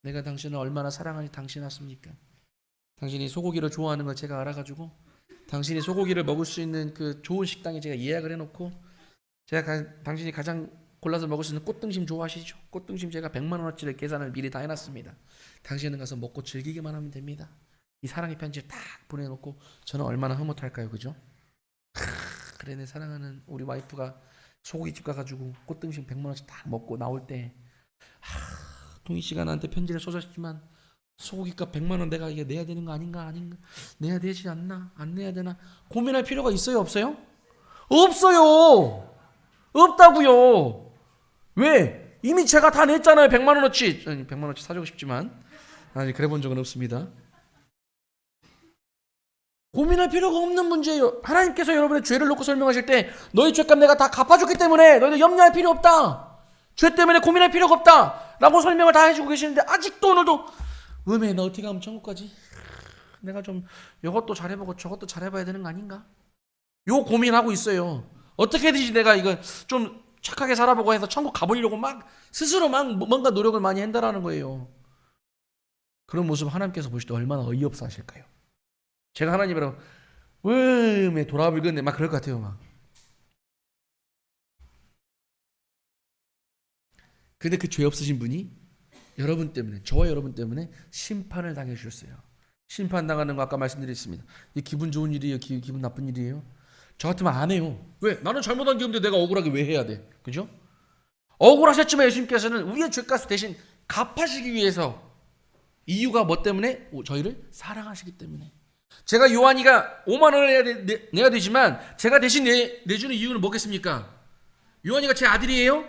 내가 당신을 얼마나 사랑하는지 당신 아십니까? 당신이 소고기를 좋아하는 걸 제가 알아가지고 당신이 소고기를 먹을 수 있는 그 좋은 식당에 제가 예약을 해놓고 제가 당신이 가장 골라서 먹을 수 있는 꽃등심 좋아하시죠? 꽃등심 제가 100만 원어치를 계산을 미리 다 해놨습니다. 당신은 가서 먹고 즐기기만 하면 됩니다. 이 사랑의 편지를 딱 보내놓고 저는 얼마나 흐뭇할까요? 그죠? 그래 내 사랑하는 우리 와이프가 소고기집 가가지고 꽃등심 100만 원씩 딱 먹고 나올 때 동희 씨가 나한테 편지를 써줬지만 소고기값 100만 원 내가 이게 내야 되는 거 아닌가 내야 되지 않나 안 내야 되나 고민할 필요가 있어요 없어요? 없어요. 없다고요. 왜? 이미 제가 다 냈잖아요. 100만 원어치. 100만 원어치 사주고 싶지만 아직 그래 본 적은 없습니다. 고민할 필요가 없는 문제예요. 하나님께서 여러분의 죄를 놓고 설명하실 때 너희 죄값 내가 다 갚아줬기 때문에 너희들 염려할 필요 없다. 죄 때문에 고민할 필요가 없다. 라고 설명을 다 해주고 계시는데 아직도 오늘도 음에 너 어떻게 하면 천국 가지? 내가 좀 이것도 잘해보고 저것도 잘해봐야 되는 거 아닌가? 요 고민하고 있어요. 어떻게든지 내가 이거 좀 착하게 살아보고 해서 천국 가보려고 막 스스로 막 뭔가 노력을 많이 한다라는 거예요. 그런 모습 하나님께서 보실 때 얼마나 어이없어 하실까요? 제가 하나님이라고 음에 돌아불겠네 막 그럴 것 같아요. 막. 근데 그 죄 없으신 분이 여러분 때문에 저와 여러분 때문에 심판을 당해 주셨어요. 심판 당하는 거 아까 말씀드렸습니다. 이게 기분 좋은 일이에요? 기분 나쁜 일이에요? 저 같으면 안 해요. 왜? 나는 잘못한 게 없는데 내가 억울하게 왜 해야 돼? 그죠? 억울하셨지만 예수님께서는 우리의 죄값 대신 갚아주기 위해서 이유가 뭐 때문에? 저희를 사랑하시기 때문에. 제가 요한이가 5만 원을 내야 되지만 제가 대신 내주는 이유는 뭐겠습니까? 요한이가 제 아들이에요?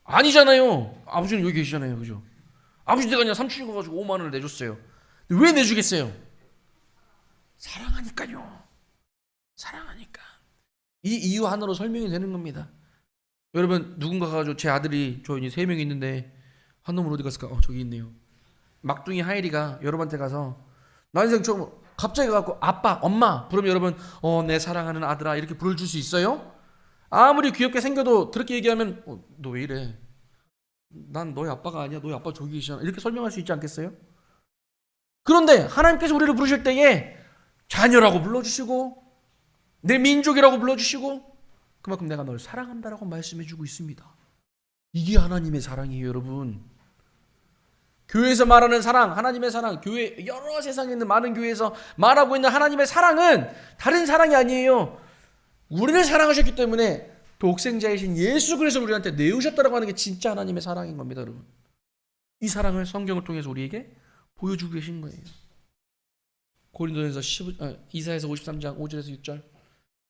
아니잖아요. 아버지는 여기 계시잖아요. 그죠? 아버지 내가 그냥 삼촌이 가가지고 5만 원을 내줬어요. 왜 내주겠어요? 사랑하니까요. 사랑하니까. 이 이유 하나로 설명이 되는 겁니다. 여러분 누군가가 가지고 제 아들이 저 이제 3명이 있는데 한 놈은 어디 갔을까? 저기 있네요. 막둥이 하일이가 여러분한테 가서 나 인생 처음 갑자기 가갖고 아빠, 엄마 부르면 여러분 내 사랑하는 아들아 이렇게 부르줄 수 있어요? 아무리 귀엽게 생겨도 그렇게 얘기하면 너 왜 이래? 난 너희 아빠가 아니야. 너희 아빠 저기 계시잖아. 이렇게 설명할 수 있지 않겠어요? 그런데 하나님께서 우리를 부르실 때에 자녀라고 불러주시고 내 민족이라고 불러주시고 그만큼 내가 널 사랑한다라고 말씀해주고 있습니다. 이게 하나님의 사랑이에요, 여러분. 교회에서 말하는 사랑, 하나님의 사랑, 교회 여러 세상에 있는 많은 교회에서 말하고 있는 하나님의 사랑은 다른 사랑이 아니에요. 우리를 사랑하셨기 때문에 독생자이신 예수 그리스도를 우리한테 내우셨다라고 하는 게 진짜 하나님의 사랑인 겁니다, 여러분. 이 사랑을 성경을 통해서 우리에게 보여주고 계신 거예요. 고린도전서 이사야서 53장 5절에서 6절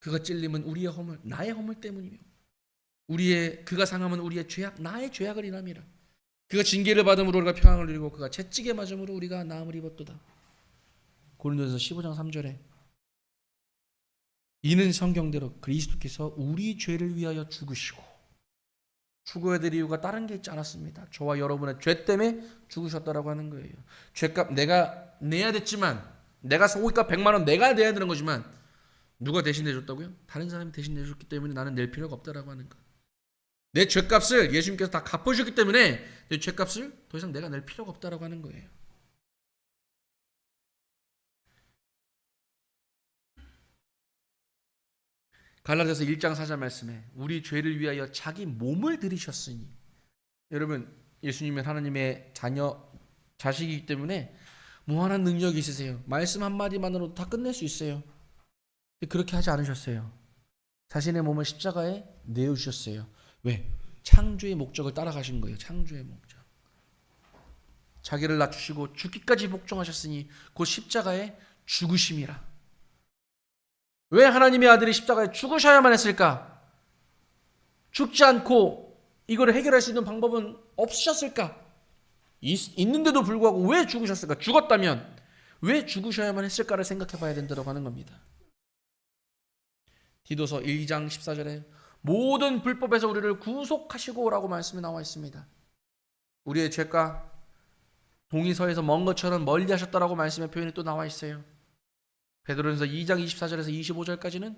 그가 찔림은 우리의 허물 나의 허물 때문이며 그가 상함은 우리의 죄악 나의 죄악을 인함이라. 그가 징계를 받음으로 우리가 평안을 누리고 그가 채찍에 맞음으로 우리가 나음을 입었도다. 고린도전서 15장 3절에 이는 성경대로 그리스도께서 우리 죄를 위하여 죽으시고 죽어야 될 이유가 다른 게 있지 않았습니다. 저와 여러분의 죄 때문에 죽으셨다라고 하는 거예요. 죄값 내가 내야 됐지만 내가 소고기값 100만 원 내가 내야 되는 거지만 누가 대신 내줬다고요? 다른 사람이 대신 내줬기 때문에 나는 낼 필요가 없다라고 하는 거. 내 죄값을 예수님께서 다 갚아주셨기 때문에 내 죄값을 더 이상 내가 낼 필요가 없다라고 하는 거예요. 갈라디아서 1장 4절 말씀에 우리 죄를 위하여 자기 몸을 들이셨으니, 여러분 예수님은 하나님의 자식이기 때문에 무한한 능력이 있으세요. 말씀 한마디만으로도 다 끝낼 수 있어요. 그렇게 하지 않으셨어요. 자신의 몸을 십자가에 내어주셨어요. 왜? 창조의 목적을 따라가신 거예요. 창조의 목적. 자기를 낮추시고 죽기까지 복종하셨으니 곧 십자가에 죽으심이라. 왜 하나님의 아들이 십자가에 죽으셔야만 했을까? 죽지 않고 이거를 해결할 수 있는 방법은 없으셨을까? 있는데도 불구하고 왜 죽으셨을까? 죽었다면 왜 죽으셔야만 했을까를 생각해 봐야 된다고 하는 겁니다. 디도서 1장 14절에 모든 불법에서 우리를 구속하시고 라고 말씀이 나와 있습니다. 우리의 죄가 동이서에서 먼 것처럼 멀리 하셨다라고 말씀의 표현이 또 나와 있어요. 베드로전서 2장 24절에서 25절까지는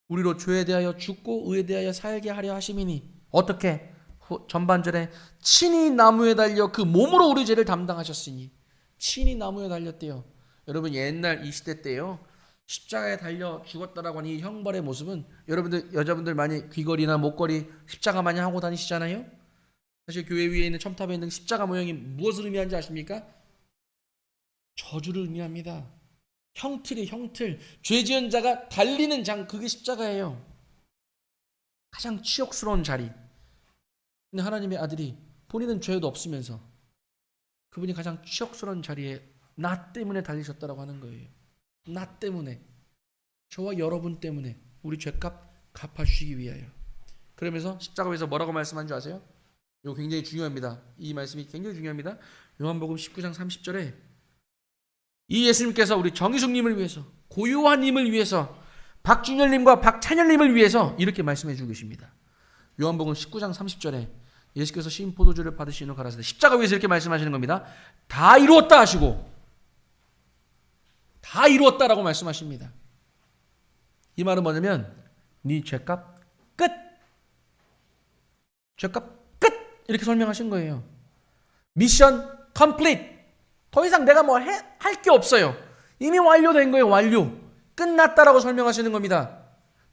우리로 죄에 대하여 죽고 의에 대하여 살게 하려 하심이니, 어떻게? 전반절에 친히 나무에 달려 그 몸으로 우리 죄를 담당하셨으니, 친히 나무에 달렸대요. 여러분 옛날 이 시대 때요, 십자가에 달려 죽었다라고 하는 이 형벌의 모습은, 여러분들 여자분들 많이 귀걸이나 목걸이 십자가 많이 하고 다니시잖아요. 사실 교회 위에 있는 첨탑에 있는 십자가 모양이 무엇을 의미하는지 아십니까? 저주를 의미합니다. 형틀이 형틀. 죄 지은 자가 달리는 장, 그게 십자가예요. 가장 치욕스러운 자리. 근데 하나님의 아들이 본인은 죄도 없으면서 그분이 가장 치욕스러운 자리에 나 때문에 달리셨다라고 하는 거예요. 나 때문에, 저와 여러분 때문에 우리 죄값 갚아주시기 위하여. 그러면서 십자가에서 뭐라고 말씀한 줄 아세요? 이거 굉장히 중요합니다. 이 말씀이 굉장히 중요합니다. 요한복음 19장 30절에 이 예수님께서 우리 정희숙님을 위해서, 고요한님을 위해서, 박준열님과 박찬열님을 위해서 이렇게 말씀해 주고 계십니다. 요한복음 19장 30절에 예수께서 신 포도주를 받으시는 가라사대 십자가 위에서 이렇게 말씀하시는 겁니다. 다 이루었다 하시고, 다 이루었다라고 말씀하십니다. 이 말은 뭐냐면 네 죄값 끝, 죄값 끝, 이렇게 설명하신 거예요. 미션 컴플리트. 더 이상 내가 뭐 할 게 없어요. 이미 완료된 거예요. 완료. 끝났다라고 설명하시는 겁니다.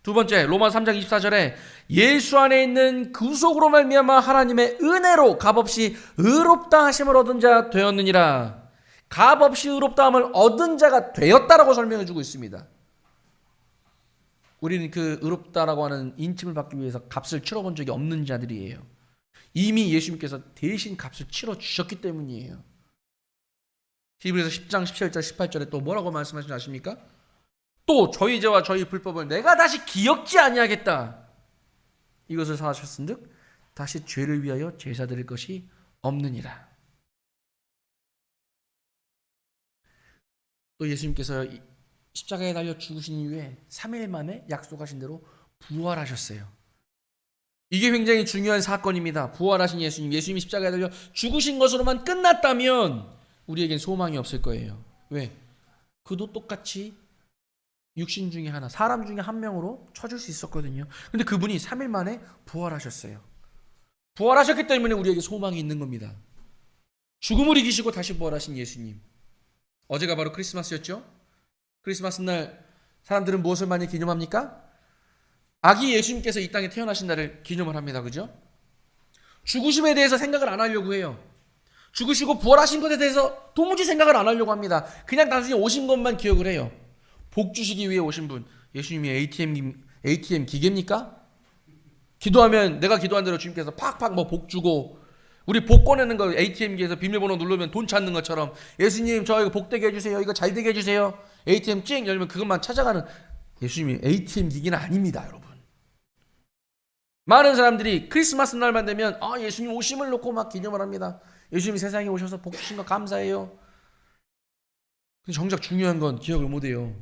두 번째, 로마서 3장 24절에 예수 안에 있는 구속으로 말미암아 하나님의 은혜로 값없이 의롭다 하심을 얻은 자 되었느니라. 값없이 의롭다함을 얻은 자가 되었다라고 설명해 주고 있습니다. 우리는 그 의롭다라고 하는 인침을 받기 위해서 값을 치러본 적이 없는 자들이에요. 이미 예수님께서 대신 값을 치러 주셨기 때문이에요. 히브리서 10장 17절 18절에 또 뭐라고 말씀하시는지 아십니까? 또 저희 죄와 저희 불법을 내가 다시 기억지 아니하겠다. 이것을 사하셨은즉 다시 죄를 위하여 제사 드릴 것이 없느니라. 또 예수님께서 십자가에 달려 죽으신 이후에 3일 만에 약속하신 대로 부활하셨어요. 이게 굉장히 중요한 사건입니다. 부활하신 예수님, 예수님이 십자가에 달려 죽으신 것으로만 끝났다면 우리에겐 소망이 없을 거예요. 왜? 그도 똑같이 육신 중에 하나, 사람 중에 한 명으로 쳐줄 수 있었거든요. 근데 그분이 3일 만에 부활하셨어요. 부활하셨기 때문에 우리에게 소망이 있는 겁니다. 죽음을 이기시고 다시 부활하신 예수님. 어제가 바로 크리스마스였죠? 크리스마스 날 사람들은 무엇을 많이 기념합니까? 아기 예수님께서 이 땅에 태어나신 날을 기념을 합니다. 그죠? 죽으심에 대해서 생각을 안 하려고 해요. 죽으시고 부활하신 것에 대해서 도무지 생각을 안 하려고 합니다. 그냥 단순히 오신 것만 기억을 해요. 복 주시기 위해 오신 분. 예수님이 ATM 기계입니까? 기도하면, 내가 기도한 대로 주님께서 팍팍 뭐 복 주고, 우리 복 꺼내는 거 ATM기에서 비밀번호 누르면 돈 찾는 것처럼 예수님 저 이거 복 되게 해주세요, 이거 잘 되게 해주세요, ATM 찡 열면 그것만 찾아가는 예수님이 ATM 기기는 아닙니다. 여러분, 많은 사람들이 크리스마스 날만 되면 예수님 오심을 놓고 막 기념을 합니다. 예수님이 세상에 오셔서 복 주신 거 감사해요. 근데 정작 중요한 건 기억을 못해요.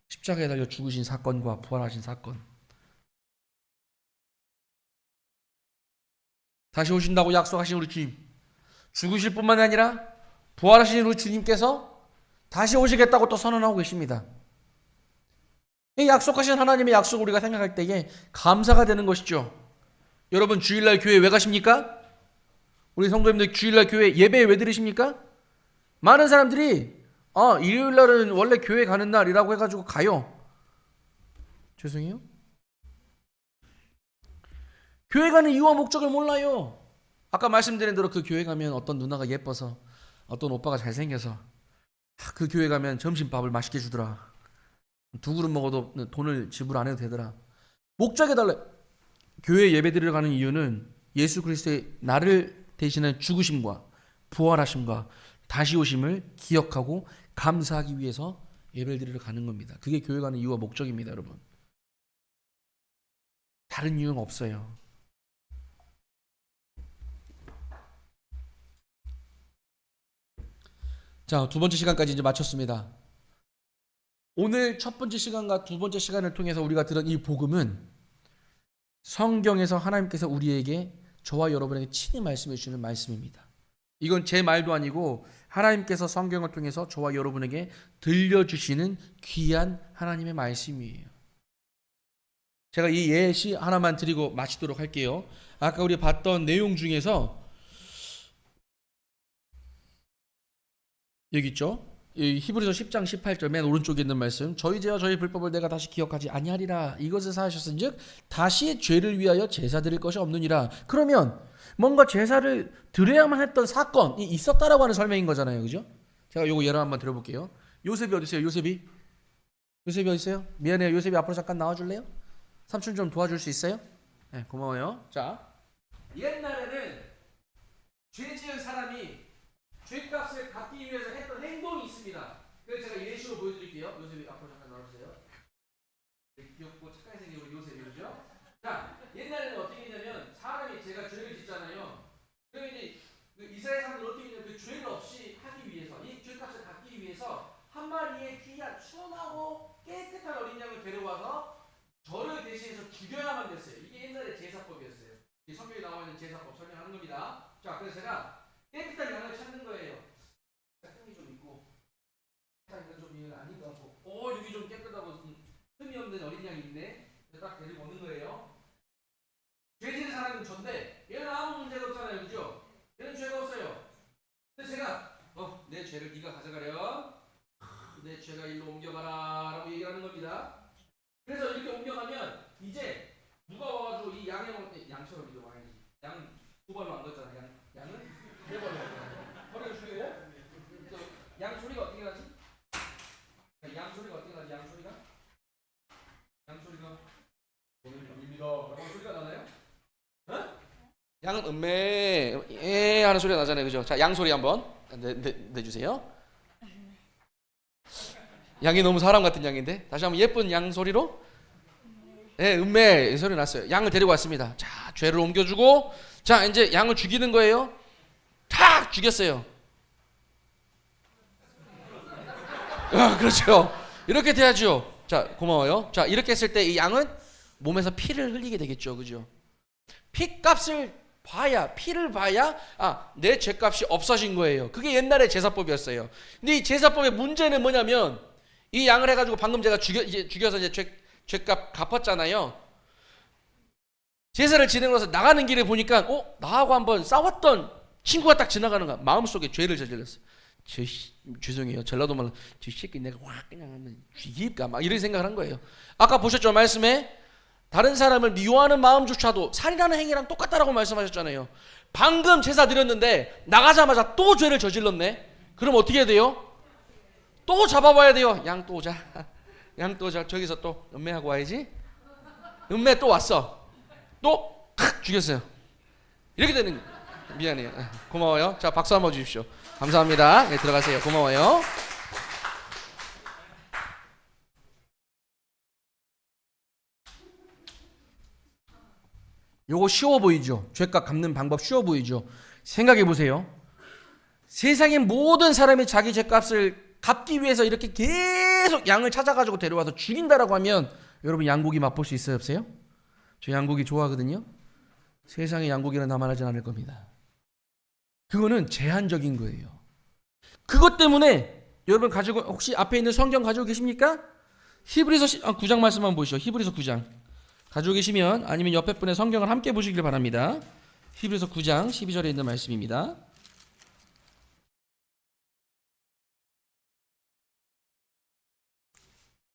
십자가에 달려 죽으신 사건과 부활하신 사건. 다시 오신다고 약속하신 우리 주님, 죽으실 뿐만 아니라 부활하신 우리 주님께서 다시 오시겠다고 또 선언하고 계십니다. 이 약속하신 하나님의 약속을 우리가 생각할 때에 감사가 되는 것이죠. 여러분 주일날 교회 왜 가십니까? 우리 성도님들 주일날 교회 예배 왜 드리십니까? 많은 사람들이 일요일날은 원래 교회 가는 날이라고 해가지고 가요. 죄송해요? 교회 가는 이유와 목적을 몰라요. 아까 말씀드린 대로 그 교회 가면 어떤 누나가 예뻐서, 어떤 오빠가 잘생겨서, 그 교회 가면 점심밥을 맛있게 주더라. 두 그릇 먹어도 돈을 지불 안 해도 되더라. 목적에 달라. 교회 예배드리러 가는 이유는 예수 그리스도의 나를 대신한 죽으심과 부활하심과 다시 오심을 기억하고 감사하기 위해서 예배를 드리러 가는 겁니다. 그게 교회 가는 이유와 목적입니다, 여러분. 다른 이유는 없어요. 자, 두 번째 시간까지 이제 마쳤습니다. 오늘 첫 번째 시간과 두 번째 시간을 통해서 우리가 들은 이 복음은 성경에서 하나님께서 우리에게, 저와 여러분에게 친히 말씀해 주시는 말씀입니다. 이건 제 말도 아니고 하나님께서 성경을 통해서 저와 여러분에게 들려주시는 귀한 하나님의 말씀이에요. 제가 이 예시 하나만 드리고 마치도록 할게요. 아까 우리 봤던 내용 중에서 여기 있죠? 이 히브리서 10장 18절 맨 오른쪽에 있는 말씀, 저희 죄와 저희 불법을 내가 다시 기억하지 아니하리라. 이것을 사하셨은즉 다시 죄를 위하여 제사 드릴 것이 없느니라. 그러면 뭔가 제사를 드려야만 했던 사건이 있었다라고 하는 설명인 거잖아요, 그죠? 제가 요거 예를 한번 들어볼게요. 요셉이 어디 있어요? 요셉이 어디 있어요? 미안해요. 요셉이 앞으로 잠깐 나와줄래요? 삼촌 좀 도와줄 수 있어요? 네, 고마워요. 자, 옛날에는 죄 지은 사람이 죄값을 갚기 위해서 했던 행동이 있습니다. 그래서 제가 예시로 보여드릴게요. 요셉이 앞으로 잠깐 나와주세요. 귀엽고 착하게 생긴 우리 요셉이죠. 자, 옛날에는 어떻게 했냐면 사람이 제가 죄를 짓잖아요. 그러면 이제 그 이스라엘 사람들 어떻게 했냐면 그 죄를 없이 하기 위해서, 이 죄값을 갚기 위해서 한 마리의 귀한 순하고 깨끗한 어린 양을 데려와서 저를 대신해서 죽여야만 됐어요. 이게 옛날의 제사법이었어요. 이 성경에 나와 있는 제사법 설명하는 겁니다. 자, 그래서 제가 깨끗한 양을 찾는 거예요. 흠이 좀 있고, 이건 좀 이해가 아닌 것 같고, 여기 좀 깨끗하고 흠이 없는 어린 양이 있네. 딱 데리고 오는 거예요. 죄 지는 사람은 전데 얘는 아무 문제가 없잖아요, 그죠? 얘는 죄가 없어요. 근데 제가 내 죄를 네가 가져가렴. 내 죄가 일로 옮겨가라라고 얘기하는 겁니다. 그래서 이렇게 옮겨가면 이제 누가 와가지고 이 양처럼 이렇게 와야지. 양 두 발로 안 걷잖아. 양은 네 발로 걷잖아. 허리를 숙이고. 양 소리가 어떻게 나지? 양 소리가 어떻게 나지? 양 소리가 입니다. 라고 소리가 나나요? 어? 양은 음메 하는 소리가 나잖아요, 그죠? 자, 양 소리 한번 내주세요. 양이 너무 사람 같은 양인데 다시 한번 예쁜 양 소리로. 네, 음메 소리 났어요. 양을 데리고 왔습니다. 자, 죄를 옮겨주고, 자, 이제 양을 죽이는 거예요. 탁 죽였어요. 그렇죠. 이렇게 돼야죠. 자, 고마워요. 자, 이렇게 했을 때 이 양은 몸에서 피를 흘리게 되겠죠, 그죠? 피값을 봐야, 피를 봐야 내 죄값이 없어진 거예요. 그게 옛날의 제사법이었어요. 근데 이 제사법의 문제는 뭐냐면, 이 양을 해가지고 방금 제가 죽여서 이제 죄값 갚았잖아요. 제사를 지내면서 나가는 길에 보니까 나하고 한번 싸웠던 친구가 딱 지나가는 거야. 마음속에 죄를 저질렀어. 죄송해요. 전라도 말로 저 새끼 내가 확 그냥 하면 죽일까 막 이런 생각을 한 거예요. 아까 보셨죠, 말씀에 다른 사람을 미워하는 마음조차도 살인하는 행위랑 똑같다라고 말씀하셨잖아요. 방금 제사 드렸는데 나가자마자 또 죄를 저질렀네. 그럼 어떻게 해야 돼요? 또 잡아봐야 돼요. 양 또 오자. 양 또 오자. 저기서 또 은매하고 와야지. 은매 또 왔어. 또 죽였어요. 이렇게 되는 거예요. 미안해요. 고마워요. 자, 박수 한번 주십시오. 감사합니다. 네, 들어가세요. 고마워요. 요거 쉬워 보이죠? 죄값 갚는 방법 쉬워 보이죠? 생각해 보세요. 세상의 모든 사람이 자기 죄값을 갚기 위해서 이렇게 계속 양을 찾아가지고 데려와서 죽인다라고 하면 여러분 양고기 맛볼 수 있어요, 없어요? 저 양고기 좋아하거든요. 세상에 양고기는 남아나진 않을 겁니다. 그거는 제한적인 거예요. 그것 때문에 여러분 가지고 혹시 앞에 있는 성경 가지고 계십니까? 히브리서 9장 말씀 한번 보시죠. 히브리서 9장 가지고 계시면, 아니면 옆에 분의 성경을 함께 보시길 바랍니다. 히브리서 9장 12절에 있는 말씀입니다.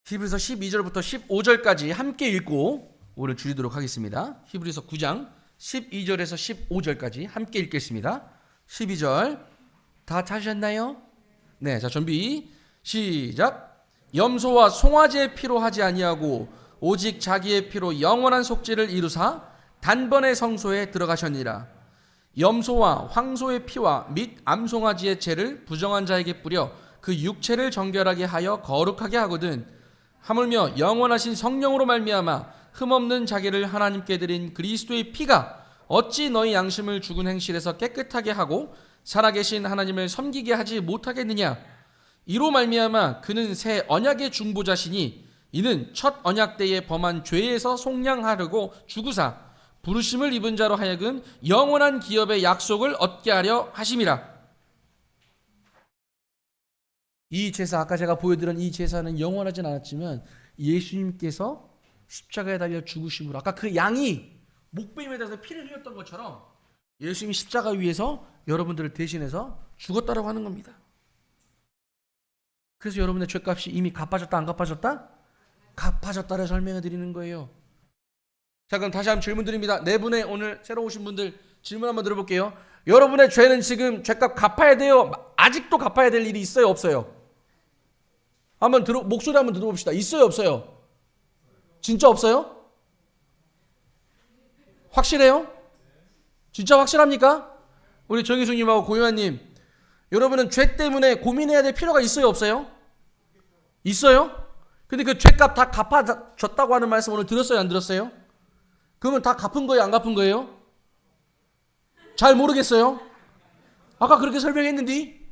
히브리서 12절부터 15절까지 함께 읽고 오늘 줄이도록 하겠습니다. 히브리서 9장 12절에서 15절까지 함께 읽겠습니다. 12절 다 찾으셨나요? 네, 자 준비 시작. 염소와 송아지의 피로 하지 아니하고 오직 자기의 피로 영원한 속죄를 이루사 단번에 성소에 들어가셨니라. 염소와 황소의 피와 및 암송아지의 죄를 부정한 자에게 뿌려 그 육체를 정결하게 하여 거룩하게 하거든 하물며 영원하신 성령으로 말미암아 흠없는 자기를 하나님께 드린 그리스도의 피가 어찌 너희 양심을 죽은 행실에서 깨끗하게 하고 살아계신 하나님을 섬기게 하지 못하겠느냐. 이로 말미암아 그는 새 언약의 중보자시니 이는 첫 언약 때에 범한 죄에서 속량하려고 죽으사 부르심을 입은 자로 하여금 영원한 기업의 약속을 얻게 하려 하심이라. 이 제사, 아까 제가 보여드린 이 제사는 영원하진 않았지만 예수님께서 십자가에 달려 죽으심으로, 아까 그 양이 목베임에 대해서 피를 흘렸던 것처럼 예수님이 십자가 위에서 여러분들을 대신해서 죽었다라고 하는 겁니다. 그래서 여러분의 죄값이 이미 갚아졌다 안 갚아졌다? 갚아졌다를 설명해 드리는 거예요. 자, 그럼 다시 한번 질문 드립니다. 네 분의 오늘 새로 오신 분들 질문 한번 들어볼게요. 여러분의 죄는 지금 죄값 갚아야 돼요? 아직도 갚아야 될 일이 있어요 없어요? 한번 목소리 한번 들어봅시다. 있어요 없어요? 진짜 없어요? 확실해요? 진짜 확실합니까? 우리 정희숙님하고 고유아님, 여러분은 죄 때문에 고민해야 될 필요가 있어요 없어요? 있어요? 근데 그 죄값 다 갚아졌다고 하는 말씀 오늘 들었어요 안 들었어요? 그러면 다 갚은 거예요 안 갚은 거예요? 잘 모르겠어요? 아까 그렇게 설명했는데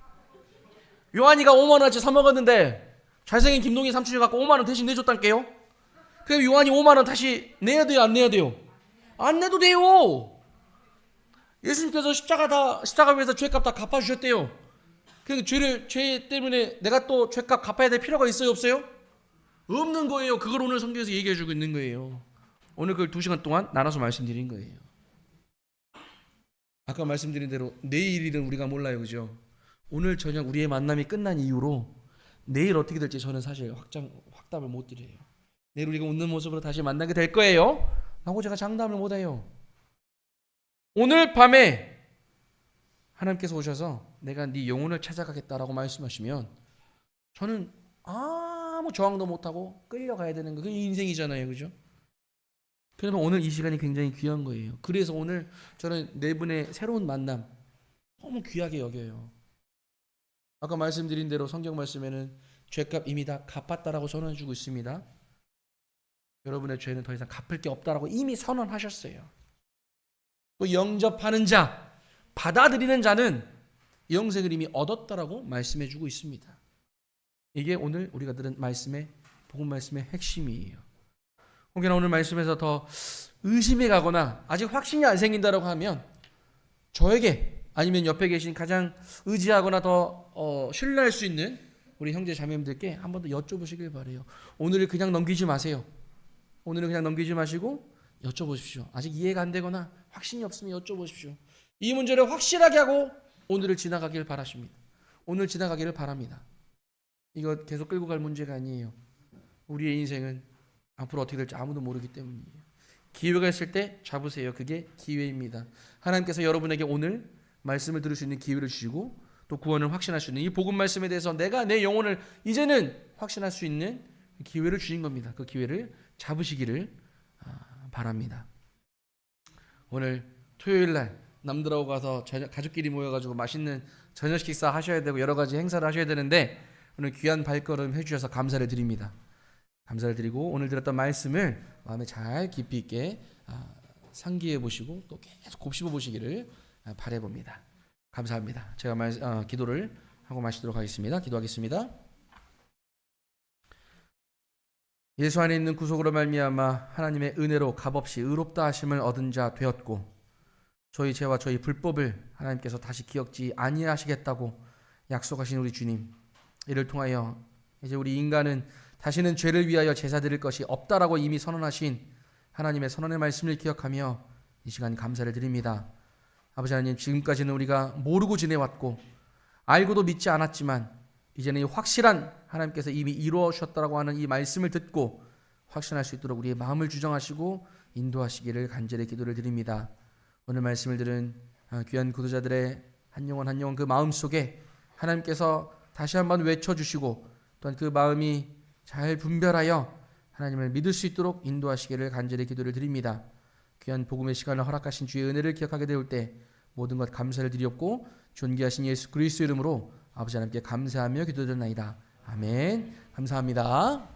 요한이가 5만원어치 사 먹었는데 잘생긴 김동희 삼촌이 갖고 5만원 대신 내줬단게요. 그럼 요한이 5만원 다시 내야 돼요 안 내야 돼요? 안 내도 돼요. 예수님께서 십자가 위에서 죄값 다 갚아주셨대요. 그 죄 때문에 내가 또 죄값 갚아야 될 필요가 있어요 없어요? 없는 거예요. 그걸 오늘 성경에서 얘기해주고 있는 거예요. 오늘 그걸 2시간 동안 나눠서 말씀드린 거예요. 아까 말씀드린 대로 내일 일은 우리가 몰라요, 그죠? 오늘 저녁 우리의 만남이 끝난 이후로 내일 어떻게 될지 저는 사실 확답을 못 드려요. 내일 우리가 웃는 모습으로 다시 만나게 될 거예요 라고 제가 장담을 못 해요. 오늘 밤에 하나님께서 오셔서 내가 네 영혼을 찾아가겠다라고 말씀하시면 저는 아무 저항도 못하고 끌려가야 되는 거, 그게 인생이잖아요, 그죠? 그러면 오늘 이 시간이 굉장히 귀한 거예요. 그래서 오늘 저는 네 분의 새로운 만남 너무 귀하게 여겨요. 아까 말씀드린 대로 성경 말씀에는 죄값 이미 다 갚았다라고 선언해주고 있습니다. 여러분의 죄는 더 이상 갚을 게 없다라고 이미 선언하셨어요. 또 영접하는 자, 받아들이는 자는 영생을 이미 얻었다라고 말씀해주고 있습니다. 이게 오늘 우리가 들은 말씀의 복음 말씀의 핵심이에요. 혹여나 오늘 말씀에서 더 의심이 가거나 아직 확신이 안 생긴다라고 하면 저에게 아니면 옆에 계신 가장 의지하거나 더 신뢰할 수 있는 우리 형제 자매님들께 한 번 더 여쭤보시길 바라요. 오늘을 그냥 넘기지 마세요. 오늘은 그냥 넘기지 마시고 여쭤보십시오. 아직 이해가 안 되거나 확신이 없으면 여쭤보십시오. 이 문제를 확실하게 하고 오늘을 지나가길 바라십니다. 오늘 지나가기를 바랍니다. 이거 계속 끌고 갈 문제가 아니에요. 우리의 인생은 앞으로 어떻게 될지 아무도 모르기 때문이에요. 기회가 있을 때 잡으세요. 그게 기회입니다. 하나님께서 여러분에게 오늘 말씀을 들을 수 있는 기회를 주시고 또 구원을 확신할 수 있는 이 복음 말씀에 대해서 내가 내 영혼을 이제는 확신할 수 있는 기회를 주신 겁니다. 그 기회를 잡으시기를 바랍니다. 오늘 토요일 날 남들하고 가서 가족끼리 모여가지고 맛있는 저녁 식사 하셔야 되고 여러 가지 행사를 하셔야 되는데 오늘 귀한 발걸음 해주셔서 감사를 드립니다. 감사를 드리고 오늘 들었던 말씀을 마음에 잘 깊이 있게 상기해 보시고 또 계속 곱씹어 보시기를 바라봅니다. 감사합니다. 제가 기도를 하고 마치도록 하겠습니다. 기도하겠습니다. 예수 안에 있는 구속으로 말미암아 하나님의 은혜로 값없이 의롭다 하심을 얻은 자 되었고 저희 죄와 저희 불법을 하나님께서 다시 기억지 아니하시겠다고 약속하신 우리 주님, 이를 통하여 이제 우리 인간은 다시는 죄를 위하여 제사 드릴 것이 없다라고 이미 선언하신 하나님의 선언의 말씀을 기억하며 이 시간 감사를 드립니다. 아버지 하나님, 지금까지는 우리가 모르고 지내왔고 알고도 믿지 않았지만 이제는 이 확실한 하나님께서 이미 이루어 주셨다라고 하는 이 말씀을 듣고 확신할 수 있도록 우리의 마음을 주정하시고 인도하시기를 간절히 기도를 드립니다. 오늘 말씀을 들은 귀한 구도자들의 한 영혼 한 영혼 그 마음 속에 하나님께서 다시 한번 외쳐주시고 또한 그 마음이 잘 분별하여 하나님을 믿을 수 있도록 인도하시기를 간절히 기도를 드립니다. 귀한 복음의 시간을 허락하신 주의 은혜를 기억하게 되올 때 모든 것 감사를 드리옵고 존귀하신 예수 그리스도 이름으로 아버지 하나님께 감사하며 기도드리나이다. 아멘. 감사합니다.